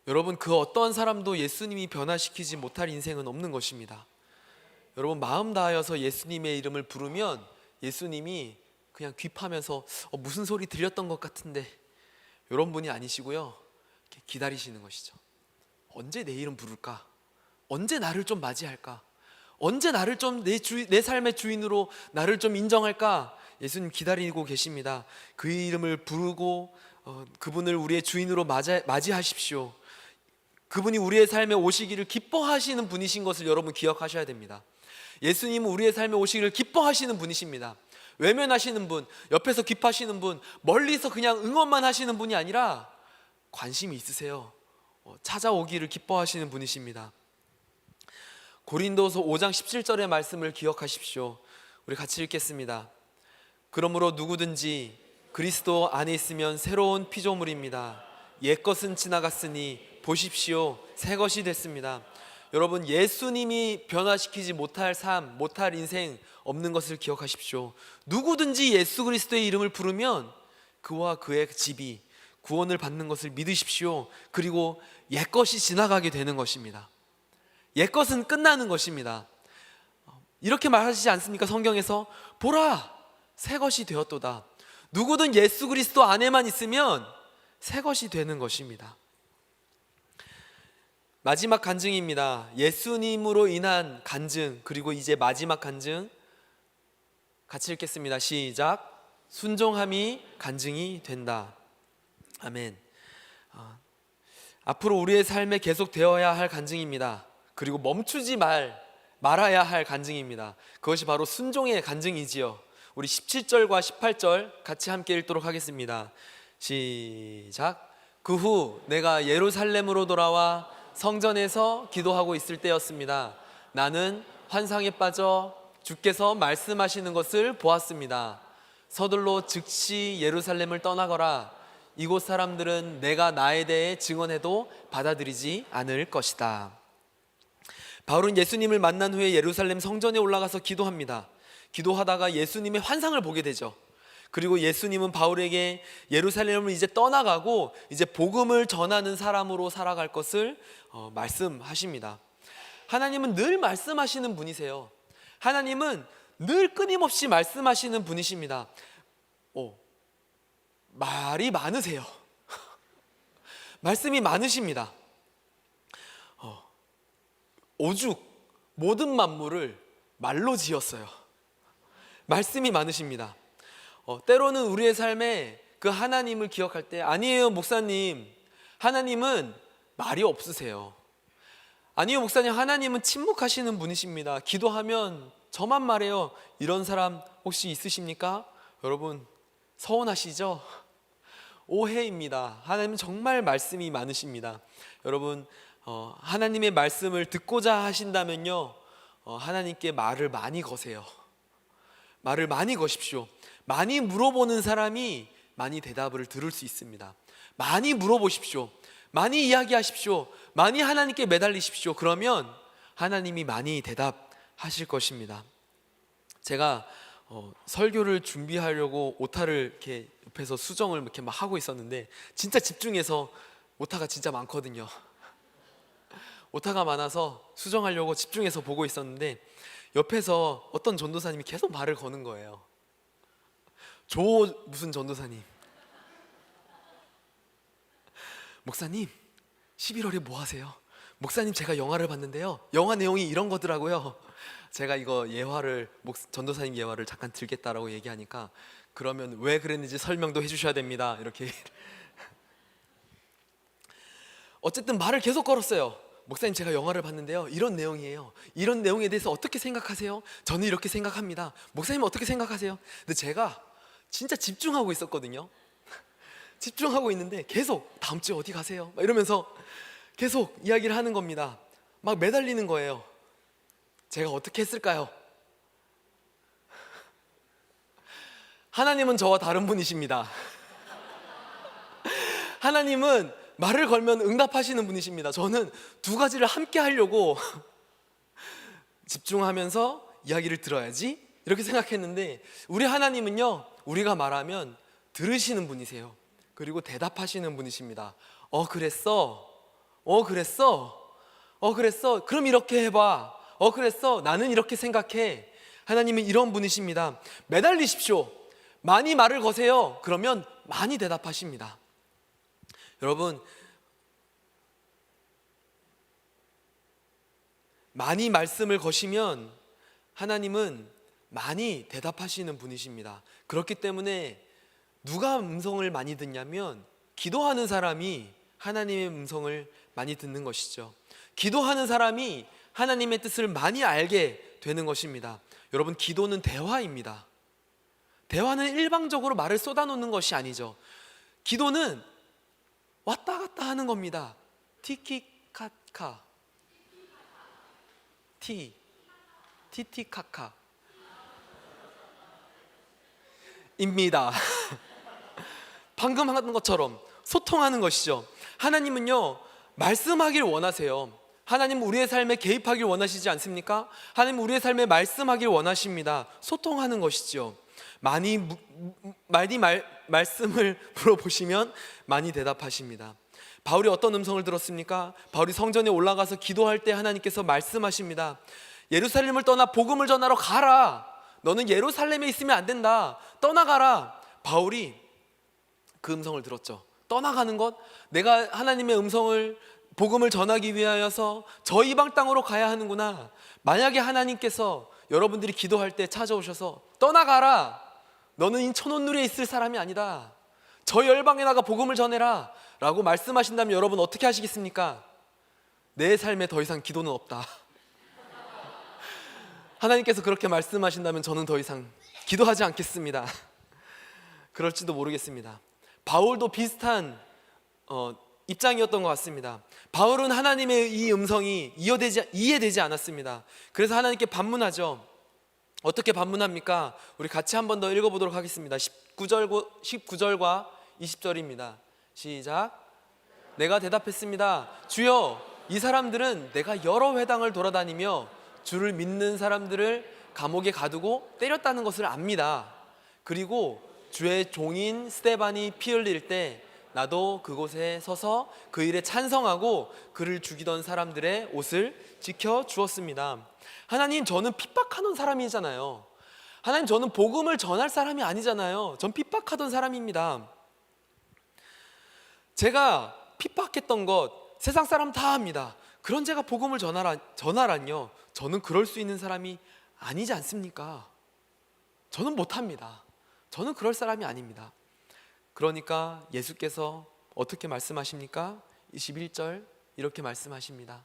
A: 여러분, 그 어떠한 사람도 예수님이 변화시키지 못할 인생은 없는 것입니다. 여러분, 마음 다하여서 예수님의 이름을 부르면 예수님이 그냥 귀파면서 무슨 소리 들렸던 것 같은데, 이런 분이 아니시고요, 기다리시는 것이죠. 언제 내 이름 부를까? 언제 나를 좀 맞이할까? 언제 나를 좀 내 삶의 주인으로 나를 좀 인정할까? 예수님 기다리고 계십니다. 그 이름을 부르고 그분을 우리의 주인으로 맞이하십시오. 그분이 우리의 삶에 오시기를 기뻐하시는 분이신 것을 여러분 기억하셔야 됩니다. 예수님은 우리의 삶에 오시기를 기뻐하시는 분이십니다. 외면하시는 분, 옆에서 기뻐하시는 분, 멀리서 그냥 응원만 하시는 분이 아니라 관심이 있으세요. 찾아오기를 기뻐하시는 분이십니다. 고린도서 5장 17절의 말씀을 기억하십시오. 우리 같이 읽겠습니다. 그러므로 누구든지 그리스도 안에 있으면 새로운 피조물입니다. 옛것은 지나갔으니 보십시오, 새 것이 됐습니다. 여러분, 예수님이 변화시키지 못할 삶, 못할 인생 없는 것을 기억하십시오. 누구든지 예수 그리스도의 이름을 부르면 그와 그의 집이 구원을 받는 것을 믿으십시오. 그리고 옛것이 지나가게 되는 것입니다. 옛것은 끝나는 것입니다. 이렇게 말하시지 않습니까? 성경에서 보라, 새것이 되었도다. 누구든 예수 그리스도 안에만 있으면 새것이 되는 것입니다. 마지막 간증입니다. 예수님으로 인한 간증, 그리고 이제 마지막 간증 같이 읽겠습니다. 시작. 순종함이 간증이 된다. 아멘. 앞으로 우리의 삶에 계속 되어야 할 간증입니다. 그리고 멈추지 말아야 할 간증입니다. 그것이 바로 순종의 간증이지요. 우리 17절과 18절 같이 함께 읽도록 하겠습니다. 시작. 그 후 내가 예루살렘으로 돌아와 성전에서 기도하고 있을 때였습니다. 나는 환상에 빠져 주께서 말씀하시는 것을 보았습니다. 서둘러 즉시 예루살렘을 떠나거라. 이곳 사람들은 내가 나에 대해 증언해도 받아들이지 않을 것이다. 바울은 예수님을 만난 후에 예루살렘 성전에 올라가서 기도합니다. 기도하다가 예수님의 환상을 보게 되죠. 그리고 예수님은 바울에게 예루살렘을 이제 떠나가고 이제 복음을 전하는 사람으로 살아갈 것을 말씀하십니다. 하나님은 늘 말씀하시는 분이세요. 하나님은 늘 끊임없이 말씀하시는 분이십니다. 말이 많으세요. 말씀이 많으십니다. 오죽 모든 만물을 말로 지었어요. 말씀이 많으십니다. 때로는 우리의 삶에 그 하나님을 기억할 때, 아니에요 목사님, 하나님은 말이 없으세요. 아니요 목사님, 하나님은 침묵하시는 분이십니다. 기도하면 저만 말해요. 이런 사람 혹시 있으십니까? 여러분, 서운하시죠? 오해입니다. 하나님은 정말 말씀이 많으십니다. 여러분, 하나님의 말씀을 듣고자 하신다면요, 하나님께 말을 많이 거세요. 말을 많이 거십시오. 많이 물어보는 사람이 많이 대답을 들을 수 있습니다. 많이 물어보십시오. 많이 이야기하십시오. 많이 하나님께 매달리십시오. 그러면 하나님이 많이 대답하실 것입니다. 제가 설교를 준비하려고 오타를 이렇게 옆에서 수정을 이렇게 막 하고 있었는데, 진짜 집중해서, 오타가 진짜 많거든요. 오타가 많아서 수정하려고 집중해서 보고 있었는데 옆에서 어떤 전도사님이 계속 말을 거는 거예요. 무슨 전도사님, 목사님 11월에 뭐 하세요? 목사님 제가 영화를 봤는데요, 영화 내용이 이런 거더라고요. 제가 이거 예화를, 전도사님 예화를 잠깐 들겠다라고 얘기하니까, 그러면 왜 그랬는지 설명도 해주셔야 됩니다, 이렇게. 어쨌든 말을 계속 걸었어요. 목사님 제가 영화를 봤는데요, 이런 내용이에요. 이런 내용에 대해서 어떻게 생각하세요? 저는 이렇게 생각합니다. 목사님 어떻게 생각하세요? 근데 제가 진짜 집중하고 있었거든요. 집중하고 있는데 계속 다음 주에 어디 가세요? 막 이러면서 계속 이야기를 하는 겁니다. 막 매달리는 거예요. 제가 어떻게 했을까요? 하나님은 저와 다른 분이십니다. 하나님은 말을 걸면 응답하시는 분이십니다. 저는 두 가지를 함께 하려고 집중하면서 이야기를 들어야지 이렇게 생각했는데, 우리 하나님은요, 우리가 말하면 들으시는 분이세요. 그리고 대답하시는 분이십니다. 그랬어? 그랬어? 그랬어? 그럼 이렇게 해봐. 그랬어? 나는 이렇게 생각해. 하나님은 이런 분이십니다. 매달리십시오. 많이 말을 거세요. 그러면 많이 대답하십니다. 여러분, 많이 말씀을 거시면 하나님은 많이 대답하시는 분이십니다. 그렇기 때문에 누가 음성을 많이 듣냐면 기도하는 사람이 하나님의 음성을 많이 듣는 것이죠. 기도하는 사람이 하나님의 뜻을 많이 알게 되는 것입니다. 여러분, 기도는 대화입니다. 대화는 일방적으로 말을 쏟아놓는 것이 아니죠. 기도는 왔다 갔다 하는 겁니다. 티키카카, 티티카카 입니다. 방금 하는 것처럼 소통하는 것이죠. 하나님은요, 말씀하길 원하세요. 하나님 우리의 삶에 개입하길 원하시지 않습니까? 하나님 우리의 삶에 말씀하길 원하십니다. 소통하는 것이죠. 말씀을 물어보시면 많이 대답하십니다. 바울이 어떤 음성을 들었습니까? 바울이 성전에 올라가서 기도할 때 하나님께서 말씀하십니다. 예루살렘을 떠나 복음을 전하러 가라. 너는 예루살렘에 있으면 안 된다. 떠나가라. 바울이 그 음성을 들었죠. 떠나가는 것, 내가 하나님의 복음을 전하기 위하여서 저 이방 땅으로 가야 하는구나. 만약에 하나님께서 여러분들이 기도할 때 찾아오셔서 떠나가라. 너는 인천온누리에 있을 사람이 아니다. 저 열방에 나가 복음을 전해라 라고 말씀하신다면 여러분 어떻게 하시겠습니까? 내 삶에 더 이상 기도는 없다. 하나님께서 그렇게 말씀하신다면 저는 더 이상 기도하지 않겠습니다. 그럴지도 모르겠습니다. 바울도 비슷한 입장이었던 것 같습니다. 바울은 하나님의 이 음성이 이해되지 않았습니다. 그래서 하나님께 반문하죠. 어떻게 반문합니까? 우리 같이 한 번 더 읽어보도록 하겠습니다. 19절과 20절입니다. 시작. 내가 대답했습니다. 주여, 이 사람들은 내가 여러 회당을 돌아다니며 주를 믿는 사람들을 감옥에 가두고 때렸다는 것을 압니다. 그리고 주의 종인 스데반이 피 흘릴 때 나도 그곳에 서서 그 일에 찬성하고 그를 죽이던 사람들의 옷을 지켜 주었습니다. 하나님, 저는 핍박하는 사람이잖아요. 하나님, 저는 복음을 전할 사람이 아니잖아요. 전 핍박하던 사람입니다. 제가 핍박했던 것 세상 사람 다 합니다. 그런 제가 복음을 전하란요. 저는 그럴 수 있는 사람이 아니지 않습니까? 저는 못합니다. 저는 그럴 사람이 아닙니다. 그러니까 예수께서 어떻게 말씀하십니까? 21절 이렇게 말씀하십니다.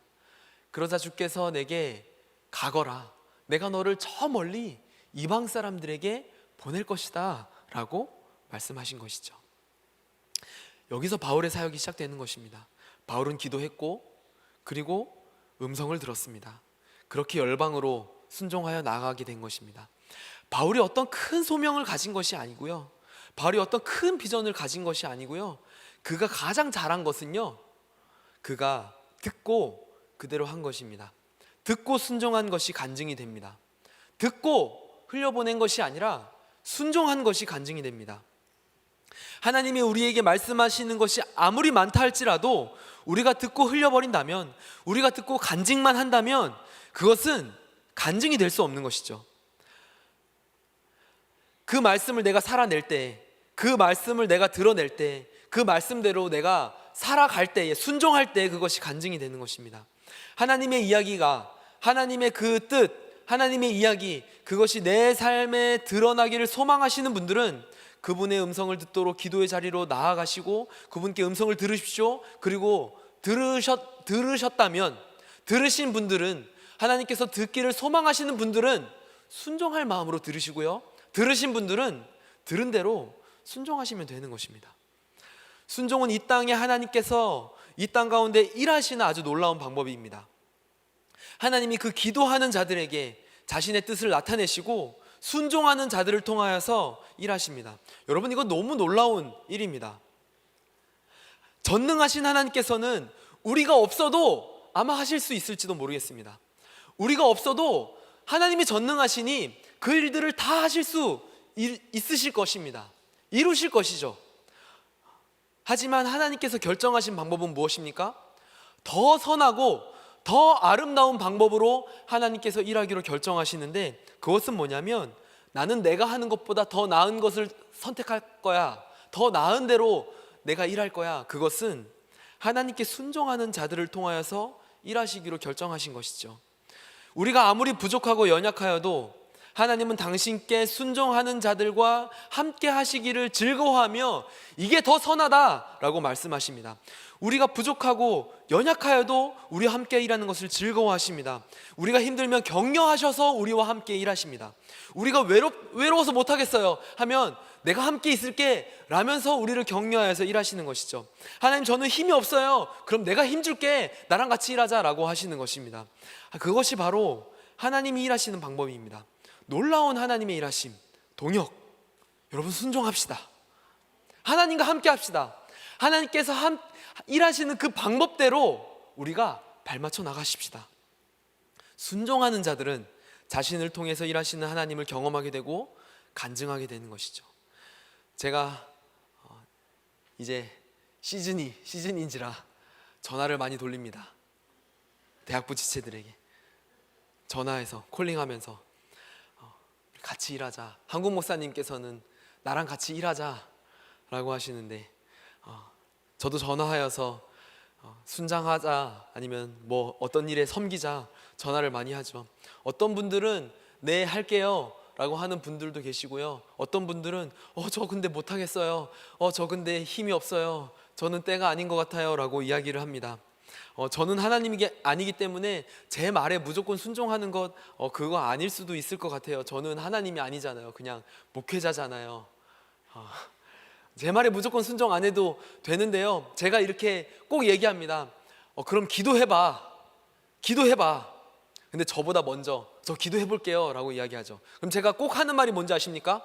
A: 그러자 주께서 내게 가거라. 내가 너를 저 멀리 이방 사람들에게 보낼 것이다 라고 말씀하신 것이죠. 여기서 바울의 사역이 시작되는 것입니다. 바울은 기도했고 그리고 음성을 들었습니다. 그렇게 열방으로 순종하여 나아가게 된 것입니다. 바울이 어떤 큰 소명을 가진 것이 아니고요, 바울이 어떤 큰 비전을 가진 것이 아니고요, 그가 가장 잘한 것은요, 그가 듣고 그대로 한 것입니다. 듣고 순종한 것이 간증이 됩니다. 듣고 흘려보낸 것이 아니라 순종한 것이 간증이 됩니다. 하나님이 우리에게 말씀하시는 것이 아무리 많다 할지라도 우리가 듣고 흘려버린다면, 우리가 듣고 간증만 한다면 그것은 간증이 될 수 없는 것이죠. 그 말씀을 내가 살아낼 때, 그 말씀을 내가 드러낼 때, 그 말씀대로 내가 살아갈 때에, 순종할 때 그것이 간증이 되는 것입니다. 하나님의 이야기가, 하나님의 그 뜻, 하나님의 이야기, 그것이 내 삶에 드러나기를 소망하시는 분들은 그분의 음성을 듣도록 기도의 자리로 나아가시고 그분께 음성을 들으십시오. 그리고 들으셨다면, 들으신 분들은, 하나님께서 듣기를 소망하시는 분들은 순종할 마음으로 들으시고요, 들으신 분들은 들은 대로 순종하시면 되는 것입니다. 순종은 이 땅에 하나님께서 이 땅 가운데 일하시는 아주 놀라운 방법입니다. 하나님이 그 기도하는 자들에게 자신의 뜻을 나타내시고 순종하는 자들을 통하여서 일하십니다. 여러분, 이거 너무 놀라운 일입니다. 전능하신 하나님께서는 우리가 없어도 아마 하실 수 있을지도 모르겠습니다. 우리가 없어도 하나님이 전능하시니 그 일들을 다 하실 수 있으실 것입니다. 이루실 것이죠. 하지만 하나님께서 결정하신 방법은 무엇입니까? 더 선하고 더 아름다운 방법으로 하나님께서 일하기로 결정하시는데, 그것은 뭐냐면, 나는 내가 하는 것보다 더 나은 것을 선택할 거야, 더 나은 대로 내가 일할 거야. 그것은 하나님께 순종하는 자들을 통하여서 일하시기로 결정하신 것이죠. 우리가 아무리 부족하고 연약하여도 하나님은 당신께 순종하는 자들과 함께 하시기를 즐거워하며 이게 더 선하다라고 말씀하십니다. 우리가 부족하고 연약하여도 우리와 함께 일하는 것을 즐거워하십니다. 우리가 힘들면 격려하셔서 우리와 함께 일하십니다. 우리가 외로워서 못하겠어요 하면 내가 함께 있을게 라면서 우리를 격려하여서 일하시는 것이죠. 하나님, 저는 힘이 없어요. 그럼 내가 힘줄게, 나랑 같이 일하자 라고 하시는 것입니다. 그것이 바로 하나님이 일하시는 방법입니다. 놀라운 하나님의 일하심, 동역. 여러분, 순종합시다. 하나님과 함께 합시다. 하나님께서 일하시는 그 방법대로 우리가 발맞춰 나가십시다. 순종하는 자들은 자신을 통해서 일하시는 하나님을 경험하게 되고 간증하게 되는 것이죠. 제가 이제 시즌인지라 전화를 많이 돌립니다. 대학부 지체들에게 전화해서 콜링하면서 같이 일하자. 한국 목사님께서는 나랑 같이 일하자 라고 하시는데 저도 전화하여서 순장하자 아니면 뭐 어떤 일에 섬기자 전화를 많이 하죠. 어떤 분들은 네 할게요 라고 하는 분들도 계시고요. 어떤 분들은 저 근데 못하겠어요. 저 근데 힘이 없어요. 저는 때가 아닌 것 같아요 라고 이야기를 합니다. 저는 하나님이 아니기 때문에 제 말에 무조건 순종하는 것 그거 아닐 수도 있을 것 같아요. 저는 하나님이 아니잖아요. 그냥 목회자잖아요. 제 말에 무조건 순종 안 해도 되는데요, 제가 이렇게 꼭 얘기합니다. 그럼 기도해봐. 근데 저보다 먼저 저 기도해 볼게요 라고 이야기하죠. 그럼 제가 꼭 하는 말이 뭔지 아십니까?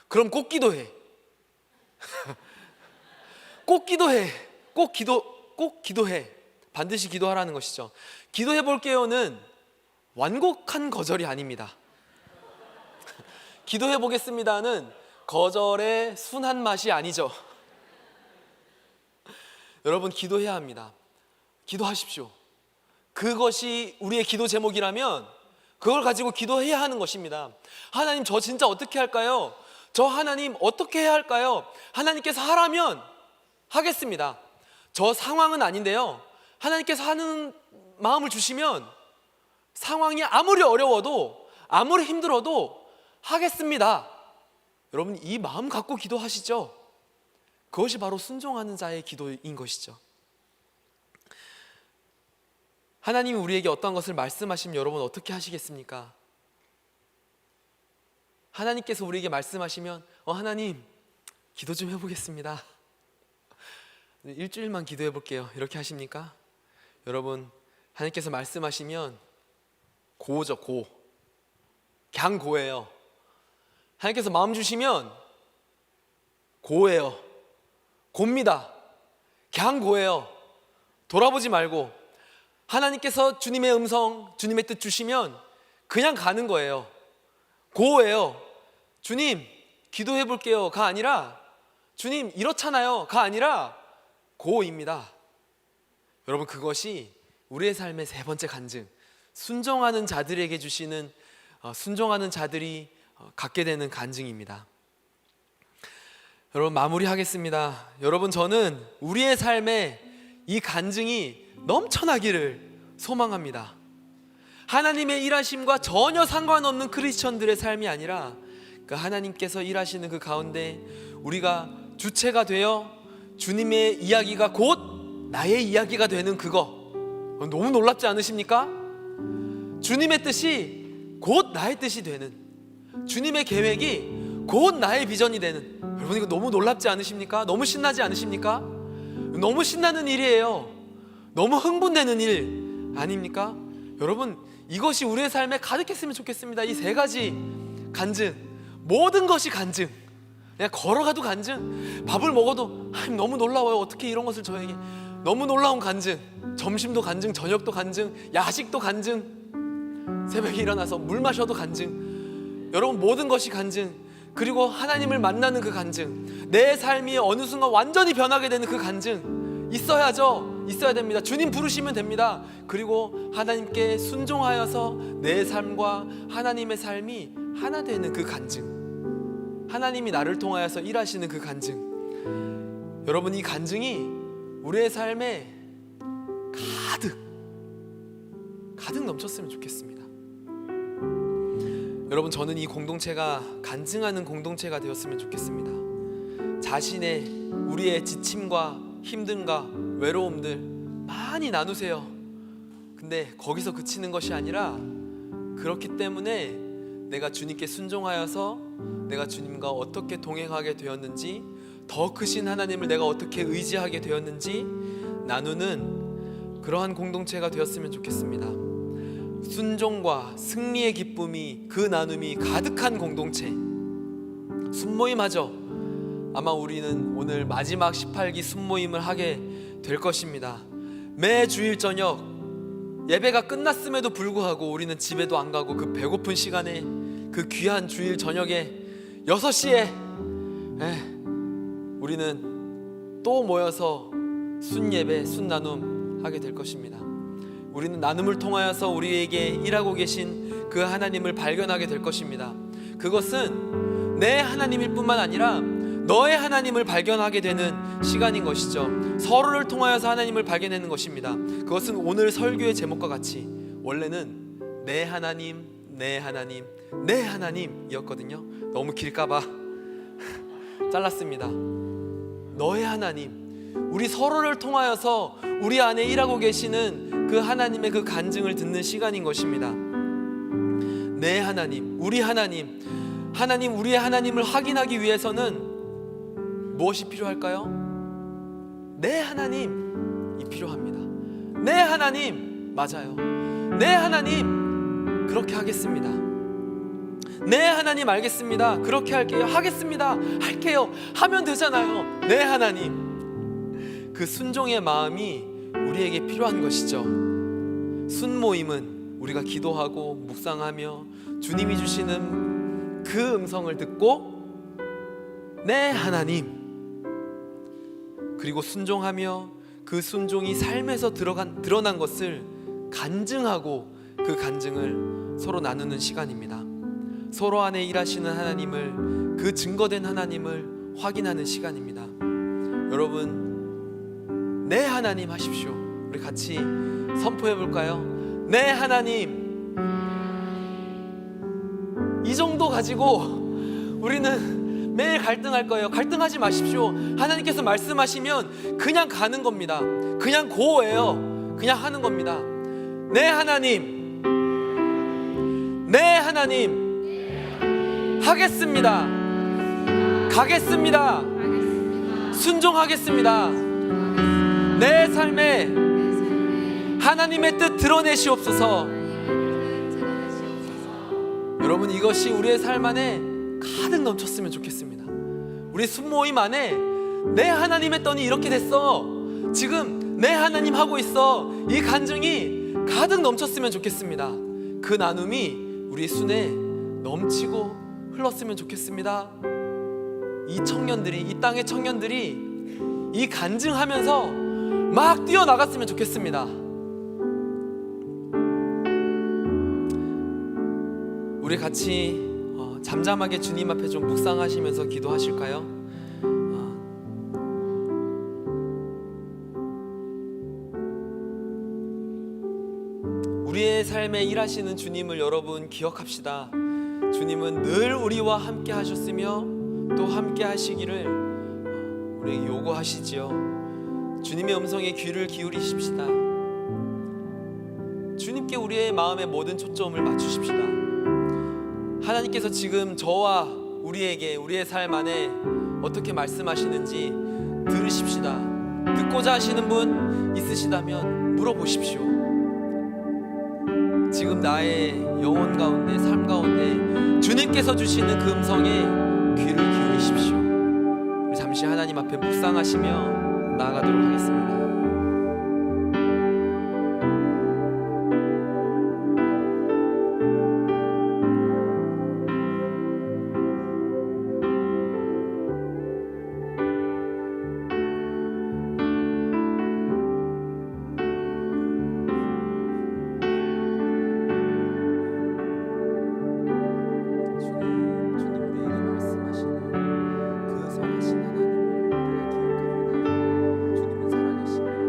A: 그럼 꼭 기도해. 꼭 기도해. 반드시 기도하라는 것이죠. 기도해 볼게요는 완곡한 거절이 아닙니다. 기도해 보겠습니다는 거절의 순한 맛이 아니죠. 여러분, 기도해야 합니다. 기도하십시오. 그것이 우리의 기도 제목이라면 그걸 가지고 기도해야 하는 것입니다. 하나님, 저 진짜 어떻게 할까요? 저 하나님 어떻게 해야 할까요? 하나님께서 하라면 하겠습니다. 저 상황은 아닌데요, 하나님께서 하는 마음을 주시면 상황이 아무리 어려워도 아무리 힘들어도 하겠습니다. 여러분, 이 마음 갖고 기도하시죠. 그것이 바로 순종하는 자의 기도인 것이죠. 하나님이 우리에게 어떤 것을 말씀하시면 여러분 어떻게 하시겠습니까? 하나님께서 우리에게 말씀하시면 하나님 기도 좀 해보겠습니다. 일주일만 기도해 볼게요. 이렇게 하십니까? 여러분, 하나님께서 말씀하시면 고죠. 그냥 고예요. 하나님께서 마음 주시면 고예요. 고입니다. 그냥 고예요. 돌아보지 말고 하나님께서 주님의 음성, 주님의 뜻 주시면 그냥 가는 거예요. 고예요. 주님 기도해 볼게요 가 아니라 주님 이렇잖아요 가 아니라 고입니다. 여러분, 그것이 우리의 삶의 세 번째 간증, 순종하는 자들에게 주시는 순종하는 자들이 갖게 되는 간증입니다. 여러분, 마무리하겠습니다. 여러분, 저는 우리의 삶에 이 간증이 넘쳐나기를 소망합니다. 하나님의 일하심과 전혀 상관없는 크리스천들의 삶이 아니라 그 하나님께서 일하시는 그 가운데 우리가 주체가 되어 주님의 이야기가 곧 나의 이야기가 되는 그거, 너무 놀랍지 않으십니까? 주님의 뜻이 곧 나의 뜻이 되는, 주님의 계획이 곧 나의 비전이 되는, 여러분 이거 너무 놀랍지 않으십니까? 너무 신나지 않으십니까? 너무 신나는 일이에요. 너무 흥분되는 일 아닙니까? 여러분, 이것이 우리의 삶에 가득했으면 좋겠습니다. 이 세 가지 간증, 모든 것이 간증. 그냥 걸어가도 간증, 밥을 먹어도 너무 놀라워요. 어떻게 이런 것을 저에게, 너무 놀라운 간증. 점심도 간증, 저녁도 간증, 야식도 간증, 새벽에 일어나서 물 마셔도 간증. 여러분, 모든 것이 간증. 그리고 하나님을 만나는 그 간증, 내 삶이 어느 순간 완전히 변하게 되는 그 간증 있어야죠. 있어야 됩니다. 주님 부르시면 됩니다. 그리고 하나님께 순종하여서 내 삶과 하나님의 삶이 하나 되는 그 간증, 하나님이 나를 통하여서 일하시는 그 간증. 여러분, 이 간증이 우리의 삶에 가득 넘쳤으면 좋겠습니다. 여러분, 저는 이 공동체가 간증하는 공동체가 되었으면 좋겠습니다. 자신의 우리의 지침과 힘듦과 외로움들 많이 나누세요. 근데 거기서 그치는 것이 아니라, 그렇기 때문에 내가 주님께 순종하여서 내가 주님과 어떻게 동행하게 되었는지, 더 크신 하나님을 내가 어떻게 의지하게 되었는지 나누는 그러한 공동체가 되었으면 좋겠습니다. 순종과 승리의 기쁨이, 그 나눔이 가득한 공동체, 순모임하죠. 아마 우리는 오늘 마지막 18기 순모임을 하게 될 것입니다. 매 주일 저녁 예배가 끝났음에도 불구하고 우리는 집에도 안 가고 그 배고픈 시간에, 그 귀한 주일 저녁에 6시에 우리는 또 모여서 순예배, 순나눔 하게 될 것입니다. 우리는 나눔을 통하여서 우리에게 일하고 계신 그 하나님을 발견하게 될 것입니다. 그것은 내 하나님일 뿐만 아니라 너의 하나님을 발견하게 되는 시간인 것이죠. 서로를 통하여서 하나님을 발견하는 것입니다. 그것은 오늘 설교의 제목과 같이 원래는 내 하나님, 내 하나님, 내 하나님이었거든요. 너무 길까봐 잘랐습니다. 너의 하나님, 우리 서로를 통하여서 우리 안에 일하고 계시는 그 하나님의 그 간증을 듣는 시간인 것입니다. 내 하나님, 우리 하나님, 우리의 하나님을 확인하기 위해서는 무엇이 필요할까요? 내 하나님이 필요합니다. 내 하나님, 맞아요. 내 하나님, 그렇게 하겠습니다. 내 하나님, 알겠습니다. 그렇게 할게요. 하겠습니다. 할게요. 하면 되잖아요. 내 하나님, 그 순종의 마음이 우리에게 필요한 것이죠. 순모임은 우리가 기도하고 묵상하며 주님이 주시는 그 음성을 듣고 내 하나님, 그리고 순종하며 그 순종이 삶에서 드러난 것을 간증하고 그 간증을 서로 나누는 시간입니다. 서로 안에 일하시는 하나님을, 그 증거된 하나님을 확인하는 시간입니다. 여러분, 내 하나님 하십시오. 우리 같이 선포해 볼까요? 내 하나님. 이 정도 가지고 우리는 매일 갈등할 거예요. 갈등하지 마십시오. 하나님께서 말씀하시면 그냥 가는 겁니다. 그냥 고예요. 그냥 하는 겁니다. 내 하나님, 내 하나님, 하겠습니다. 가겠습니다. 순종하겠습니다. 내 삶에 하나님의 뜻 드러내시옵소서. 여러분, 이것이 우리의 삶 안에 가득 넘쳤으면 좋겠습니다. 우리 순모임 안에 내 하나님 했더니 이렇게 됐어, 지금 내 하나님 하고 있어, 이 간증이 가득 넘쳤으면 좋겠습니다. 그 나눔이 우리 순에 넘치고 흘렀으면 좋겠습니다. 이 청년들이, 이 땅의 청년들이 이 간증하면서 막 뛰어나갔으면 좋겠습니다. 우리 같이 잠잠하게 주님 앞에 좀 묵상하시면서 기도하실까요? 우리의 삶에 일하시는 주님을 여러분 기억합시다. 주님은 늘 우리와 함께 하셨으며 또 함께 하시기를 우리에게 요구하시지요. 주님의 음성에 귀를 기울이십시다. 주님께 우리의 마음의 모든 초점을 맞추십시다. 하나님께서 지금 저와 우리에게, 우리의 삶 안에 어떻게 말씀하시는지 들으십시다. 듣고자 하시는 분 있으시다면 물어보십시오. 지금 나의 영혼 가운데, 삶 가운데 주님께서 주시는 그 음성에 귀를 기울이십시오. 우리 잠시 하나님 앞에 묵상하시며 나아가도록 하겠습니다. 주님 우리에게 말씀하시는 그 선하신 하나님을 우리가 기억합니다. 주님은 살아계시며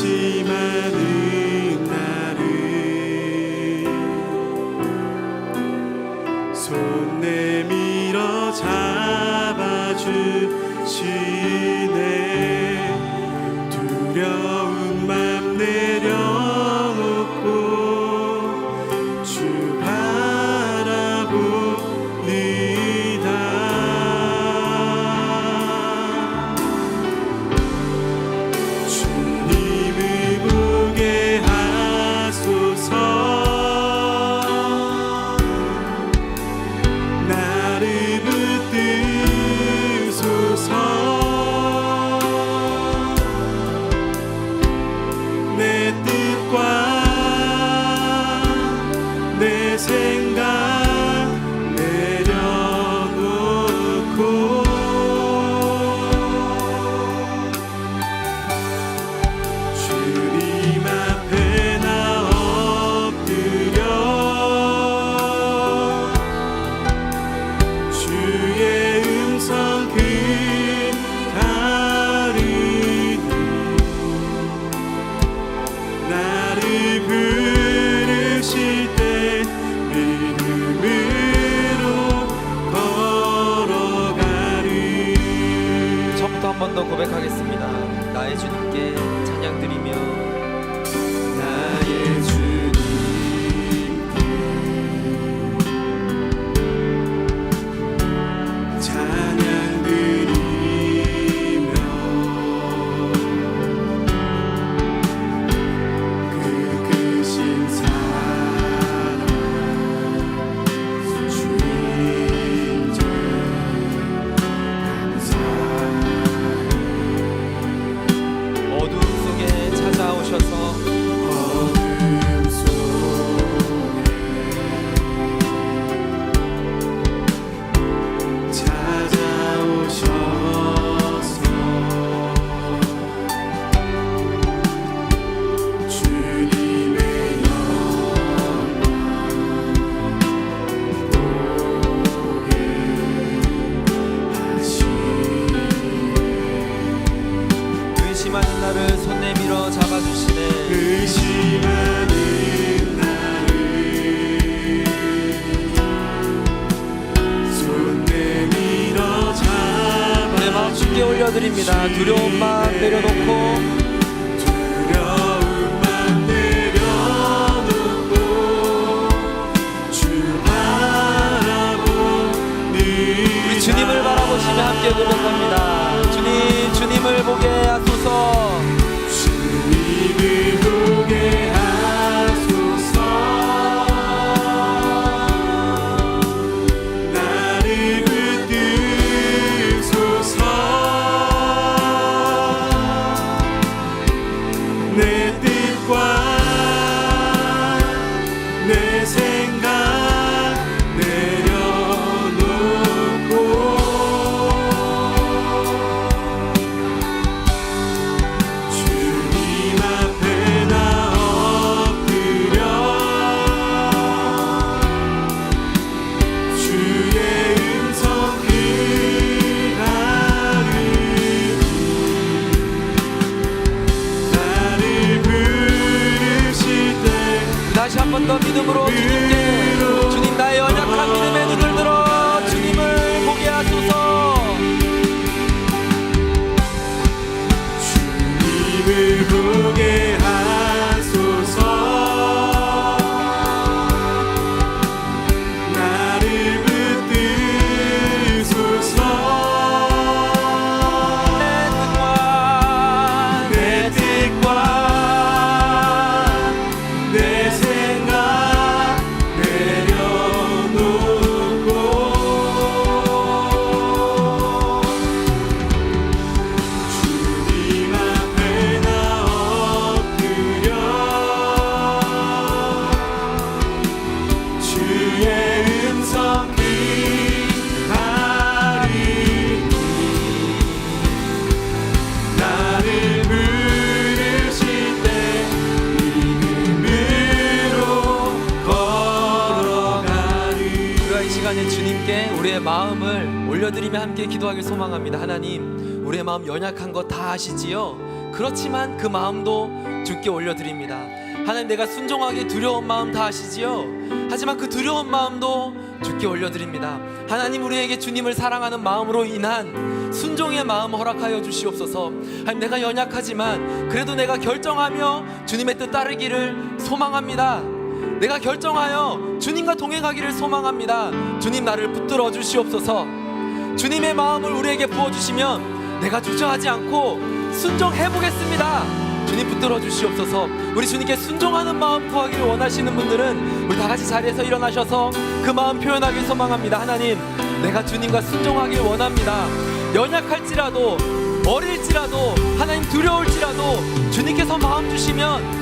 B: 의심하는 나를 손 내밀어 잡아주시네. 두려운 맘 내려놓고 주 바라봅니다. 주님을 보게 하소서. 나를 붙드소서. 내 뜻과 내 생각 내려놓고 주님 앞에 나 엎드려 주의 음성 기다리니 나를 부르실 때 믿음으로 걸어가리.
A: 처음부터 한 번 더 고백하겠습니다. 나의 주님께 찬양 드리며
B: 나의 주님께 찬양 드리며 그 크신 사랑 주님 감사해.
A: 어두움 속에 찾아오셔서
B: 어둠 속에 찾아오셔서 주님의 영광 보게 하시네.
A: 의심하는 나를 손 내밀어 잡아주시네.
B: 의심하는 나를 손 내밀어
A: 내 마음 주께
B: 잡아주시네.
A: 올려드립니다. 두려운 마음 내려놓고
B: 두려운 맘 내려놓고 주 바라보니
A: 우리 주님을 바라보시며 함께 고백합니다. 주님, 주님을 보게 하소서.
B: 주님을 보게 하소서. 나를 붙드소서. 내 뜻과 내 생각 내려놓고 주님 앞에 나 엎드려 주의 음성 기다리니 나를 부르실 때
A: 다시 한 번 더 믿음으로 주님께, 주님 나의 연약한 믿음의 눈을 들어 주님을 보게 하소서.
B: 주님을 보게 하소서. 나를 붙드소서. 내 뜻과 내 생각 내려놓고 주님 앞에 나 엎드려 주의 음성 기다리니 나를 부르실 때 믿음으로 걸어가리.
A: 우리가 이 시간에 주님께 우리의 마음을 올려드리며 함께 기도하길 소망합니다. 하나님, 우리의 마음 연약한 거 다 아시지요? 그렇지만 그 마음도 주께 올려드립니다. 하나님, 내가 순종하기 두려운 마음 다 아시지요? 하지만 그 두려운 마음도 주께 올려드립니다. 하나님, 우리에게 주님을 사랑하는 마음으로 인한 순종의 마음 허락하여 주시옵소서. 하나님, 내가 연약하지만 그래도 내가 결정하며 주님의 뜻 따르기를 소망합니다. 내가 결정하여 주님과 동행하기를 소망합니다. 주님, 나를 붙들어 주시옵소서. 주님의 마음을 우리에게 부어주시면 내가 주저하지 않고 순종해보겠습니다. 주님, 붙들어 주시옵소서. 우리 주님께 순종하는 마음 구하기를 원하시는 분들은 우리 다같이 자리에서 일어나셔서 그 마음 표현하길 소망합니다. 하나님, 내가 주님과 순종하길 원합니다. 연약할지라도 어릴지라도 하나님 두려울지라도 주님께서 마음 주시면,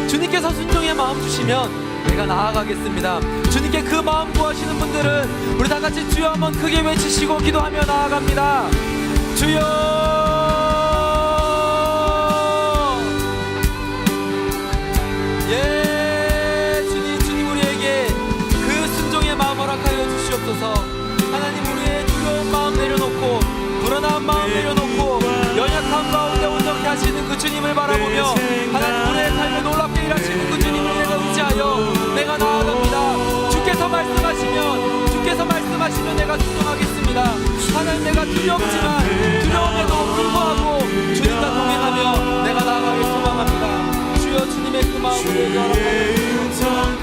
A: 주님께서 순종의 마음 주시면 내가 나아가겠습니다. 주님께 그 마음 구하시는 분들은 우리 다같이 주여 한번 크게 외치시고 기도하며 나아갑니다. 주여, 주님 우리에게 그 순종의 마음 허락하여 주시옵소서. 하나님, 우리의 두려운 마음 내려놓고 불안한 마음 내려놓고 연약한 가운데 온전히 하시는 그 주님을 바라보며 하나님, 우리의 삶에 놀랍게 일하시는 그 주님을 내가 의지하여 내가 나아갑니다. 주께서 말씀하시면 내가 순종하겠습니다. 하나님, 내가 두렵지만 두려움에도 불구하고 주님과 동행하며 내가 나아가길 소망합니다. 주여, 주님의 그 마음을 열어주옵소서.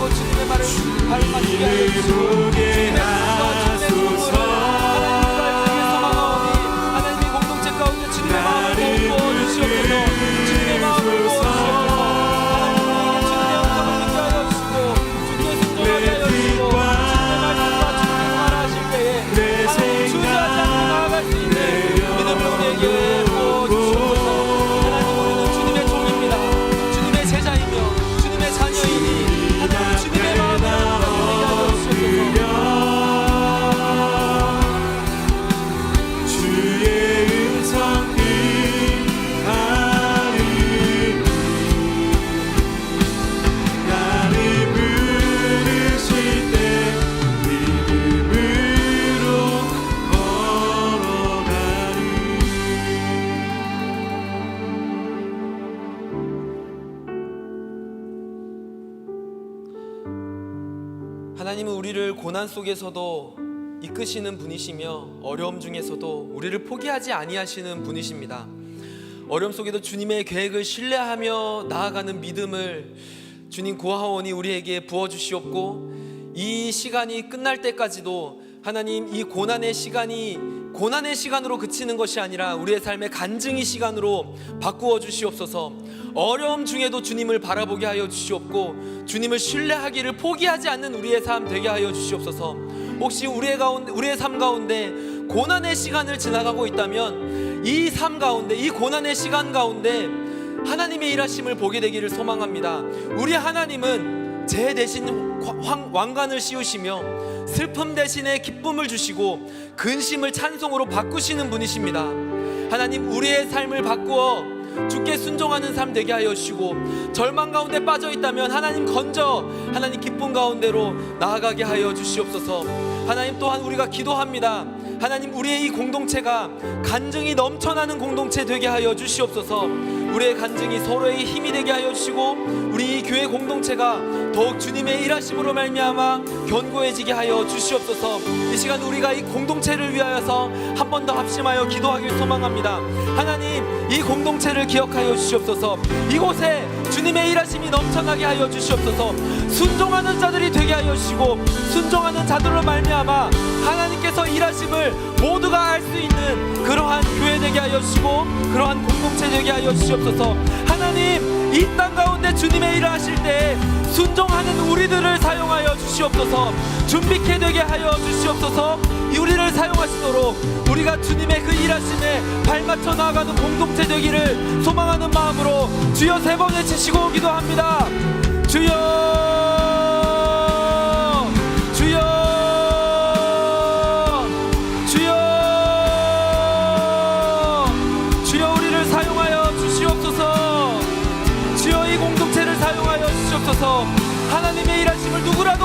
A: 주님의 말을 발맞추게 하여 주시고 주님의 뜻과 주님의 공으로 하나님의 말씀에 소망하오니 하나님의 공동체 가운데 주님의 마음을 부어 주시옵소서. 주님의 마음을 부어 주시옵소서. 하나님의 주님의 음성을 듣게 하여 주시고 주께 순종하게 하여 주시고 주님의 말씀과 주님의 말 하실 때에 하나님 주저하지 않고 나아갈 수 있는 믿음을 우리에게 부어 주시옵소서. 하나님, 우리는 주님의 종입니다. 주님의 제자이며 주님의 자녀이니 주님의 마음을 가지게 하여 주시옵소서.
B: 주의 음성 귀하니 나를 부르실 때 믿음으로 걸어가리.
A: 하나님은 우리를 고난 속에서도 이끄시는 분이시며 어려움 중에서도 우리를 포기하지 아니하시는 분이십니다. 어려움 속에도 주님의 계획을 신뢰하며 나아가는 믿음을 주님 고하오니 우리에게 부어주시옵고, 이 시간이 끝날 때까지도 하나님, 이 고난의 시간이 고난의 시간으로 그치는 것이 아니라 우리의 삶의 간증의 시간으로 바꾸어 주시옵소서. 어려움 중에도 주님을 바라보게 하여 주시옵고 주님을 신뢰하기를 포기하지 않는 우리의 삶 되게 하여 주시옵소서. 혹시 우리의 삶 가운데 고난의 시간을 지나가고 있다면 이 삶 가운데, 이 고난의 시간 가운데 하나님의 일하심을 보게 되기를 소망합니다. 우리 하나님은 죄 대신 왕관을 씌우시며 슬픔 대신에 기쁨을 주시고 근심을 찬송으로 바꾸시는 분이십니다. 하나님, 우리의 삶을 바꾸어 주께 순종하는 삶 되게 하여 주시고, 절망 가운데 빠져 있다면 하나님 건져 하나님 기쁨 가운데로 나아가게 하여 주시옵소서. 하나님, 또한 우리가 기도합니다. 하나님, 우리의 이 공동체가 간증이 넘쳐나는 공동체 되게 하여 주시옵소서. 우리의 간증이 서로에게 힘이 되게 하여 주시고 우리 이 교회 공동체가 더욱 주님의 일하심으로 말미암아 견고해지게 하여 주시옵소서. 이 시간 우리가 이 공동체를 위하여서 한 번 더 합심하여 기도하길 소망합니다. 하나님, 이 공동체를 기억하여 주시옵소서. 이곳에 주님의 일하심이 넘쳐나게 하여 주시옵소서. 순종하는 자들이 되게 하여 주시고 순종하는 자들로 말미암아 하나님께서 일하심을 모두가 알 수 있는 그러한 교회 되게 하여 주시고 그러한 공동체 되게 하여 주시옵소서. 하나님, 이 땅 가운데 주님의 일을 하실 때 순종하는 우리들을 사용하여 주시옵소서. 준비케 되게 하여 주시옵소서. 우리를 사용하시도록 우리가 주님의 그 일하심에 발맞춰 나아가는 공동체 되기를 소망하는 마음으로 주여 3번 외치시고 기도합니다. 주여, 주여, 주여.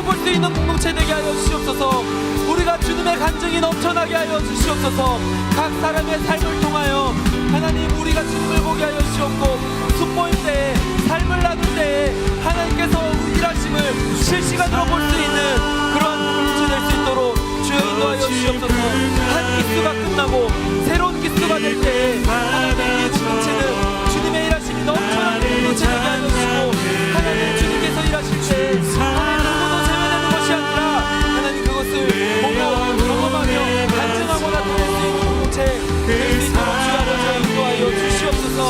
A: 볼 수 있는 공동체 되게 하여 주시옵소서. 우리가 주님의 간증이 넘쳐나게 하여 주시옵소서. 각 사람의 삶을 통하여 하나님 우리가 주님을 보게 하여 주시옵고 숙모일 때에 삶을 나눌 때에 하나님께서 일하심을 실시간으로 볼 수 있는 그러한 공동체 될 수 있도록 주여 인도하여 주시옵소서. 한 기수가 끝나고 새로운 기수가 될 때에 하나님 이 공동체는 주님의 일하심이 넘쳐나는 공동체 되게 하여 주시고 하나님 주님께서 일하실 때 하나님 누구도 제외되는 것이 아니라 하나님 그것을 보고 경험하며 간증하고 나타낼 수 있는 공동체 될 수 있도록 주 아버지 인도하여 주시옵소서.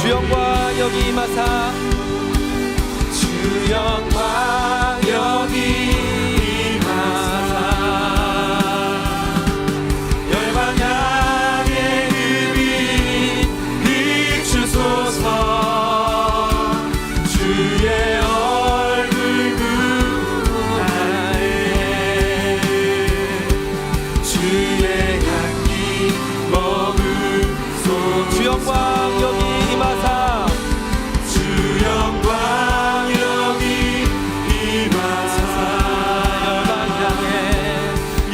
A: 주영광 여기 임하사 주영광 여기 임하사 열방향의 흡입 비추소서 주의 얼굴 구하에 주의 향기 머금소서 주영광 여기 임하사 주영광 여기 임하사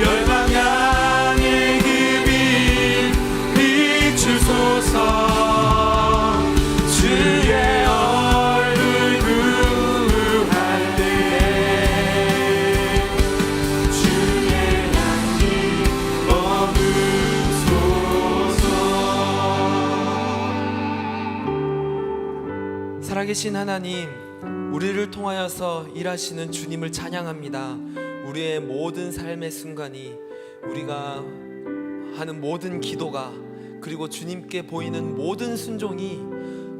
A: 열방향의 흡입 비추소서 주의 얼굴 구할 때 주의 향기 머금소서. 살아계신 하나님, 우리를 통하여서 일하시는 주님을 찬양합니다. 우리의 모든 삶의 순간이, 우리가 하는 모든 기도가, 그리고 주님께 보이는 모든 순종이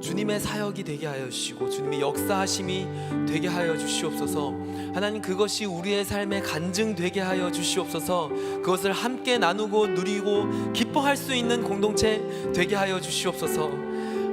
A: 주님의 사역이 되게 하여 주시고 주님의 역사하심이 되게 하여 주시옵소서. 하나님 그것이 우리의 삶의 간증 되게 하여 주시옵소서. 그것을 함께 나누고 누리고 기뻐할 수 있는 공동체 되게 하여 주시옵소서.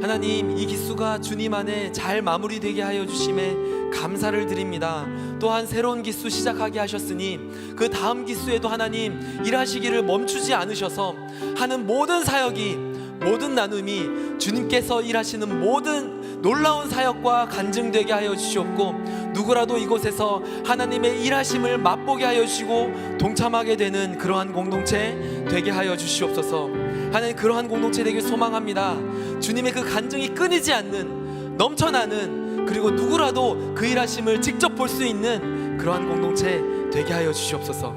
A: 하나님 이 기수가 주님 안에 잘 마무리되게 하여 주심에 감사를 드립니다. 또한 새로운 기수 시작하게 하셨으니 그 다음 기수에도 하나님 일하시기를 멈추지 않으셔서 하는 모든 사역이, 모든 나눔이 주님께서 일하시는 모든 놀라운 사역과 간증되게 하여 주시옵고 누구라도 이곳에서 하나님의 일하심을 맛보게 하여 주시고 동참하게 되는 그러한 공동체 되게 하여 주시옵소서. 하나님 그러한 공동체 되길 소망합니다. 주님의 그 간증이 끊이지 않는, 넘쳐나는, 그리고 누구라도 그 일하심을 직접 볼 수 있는 그러한 공동체 되게 하여 주시옵소서.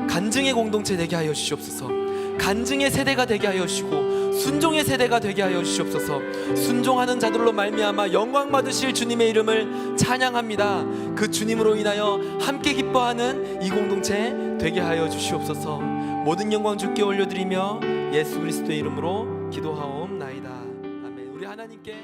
A: 간증의 공동체 되게 하여 주시옵소서. 간증의 세대가 되게 하여 주시고 순종의 세대가 되게 하여 주시옵소서. 순종하는 자들로 말미암아 영광 받으실 주님의 이름을 찬양합니다. 그 주님으로 인하여 함께 기뻐하는 이 공동체 되게 하여 주시옵소서. 모든 영광 주께 올려드리며 예수 그리스도의 이름으로 기도하옵나이다. 아멘. 우리 하나님께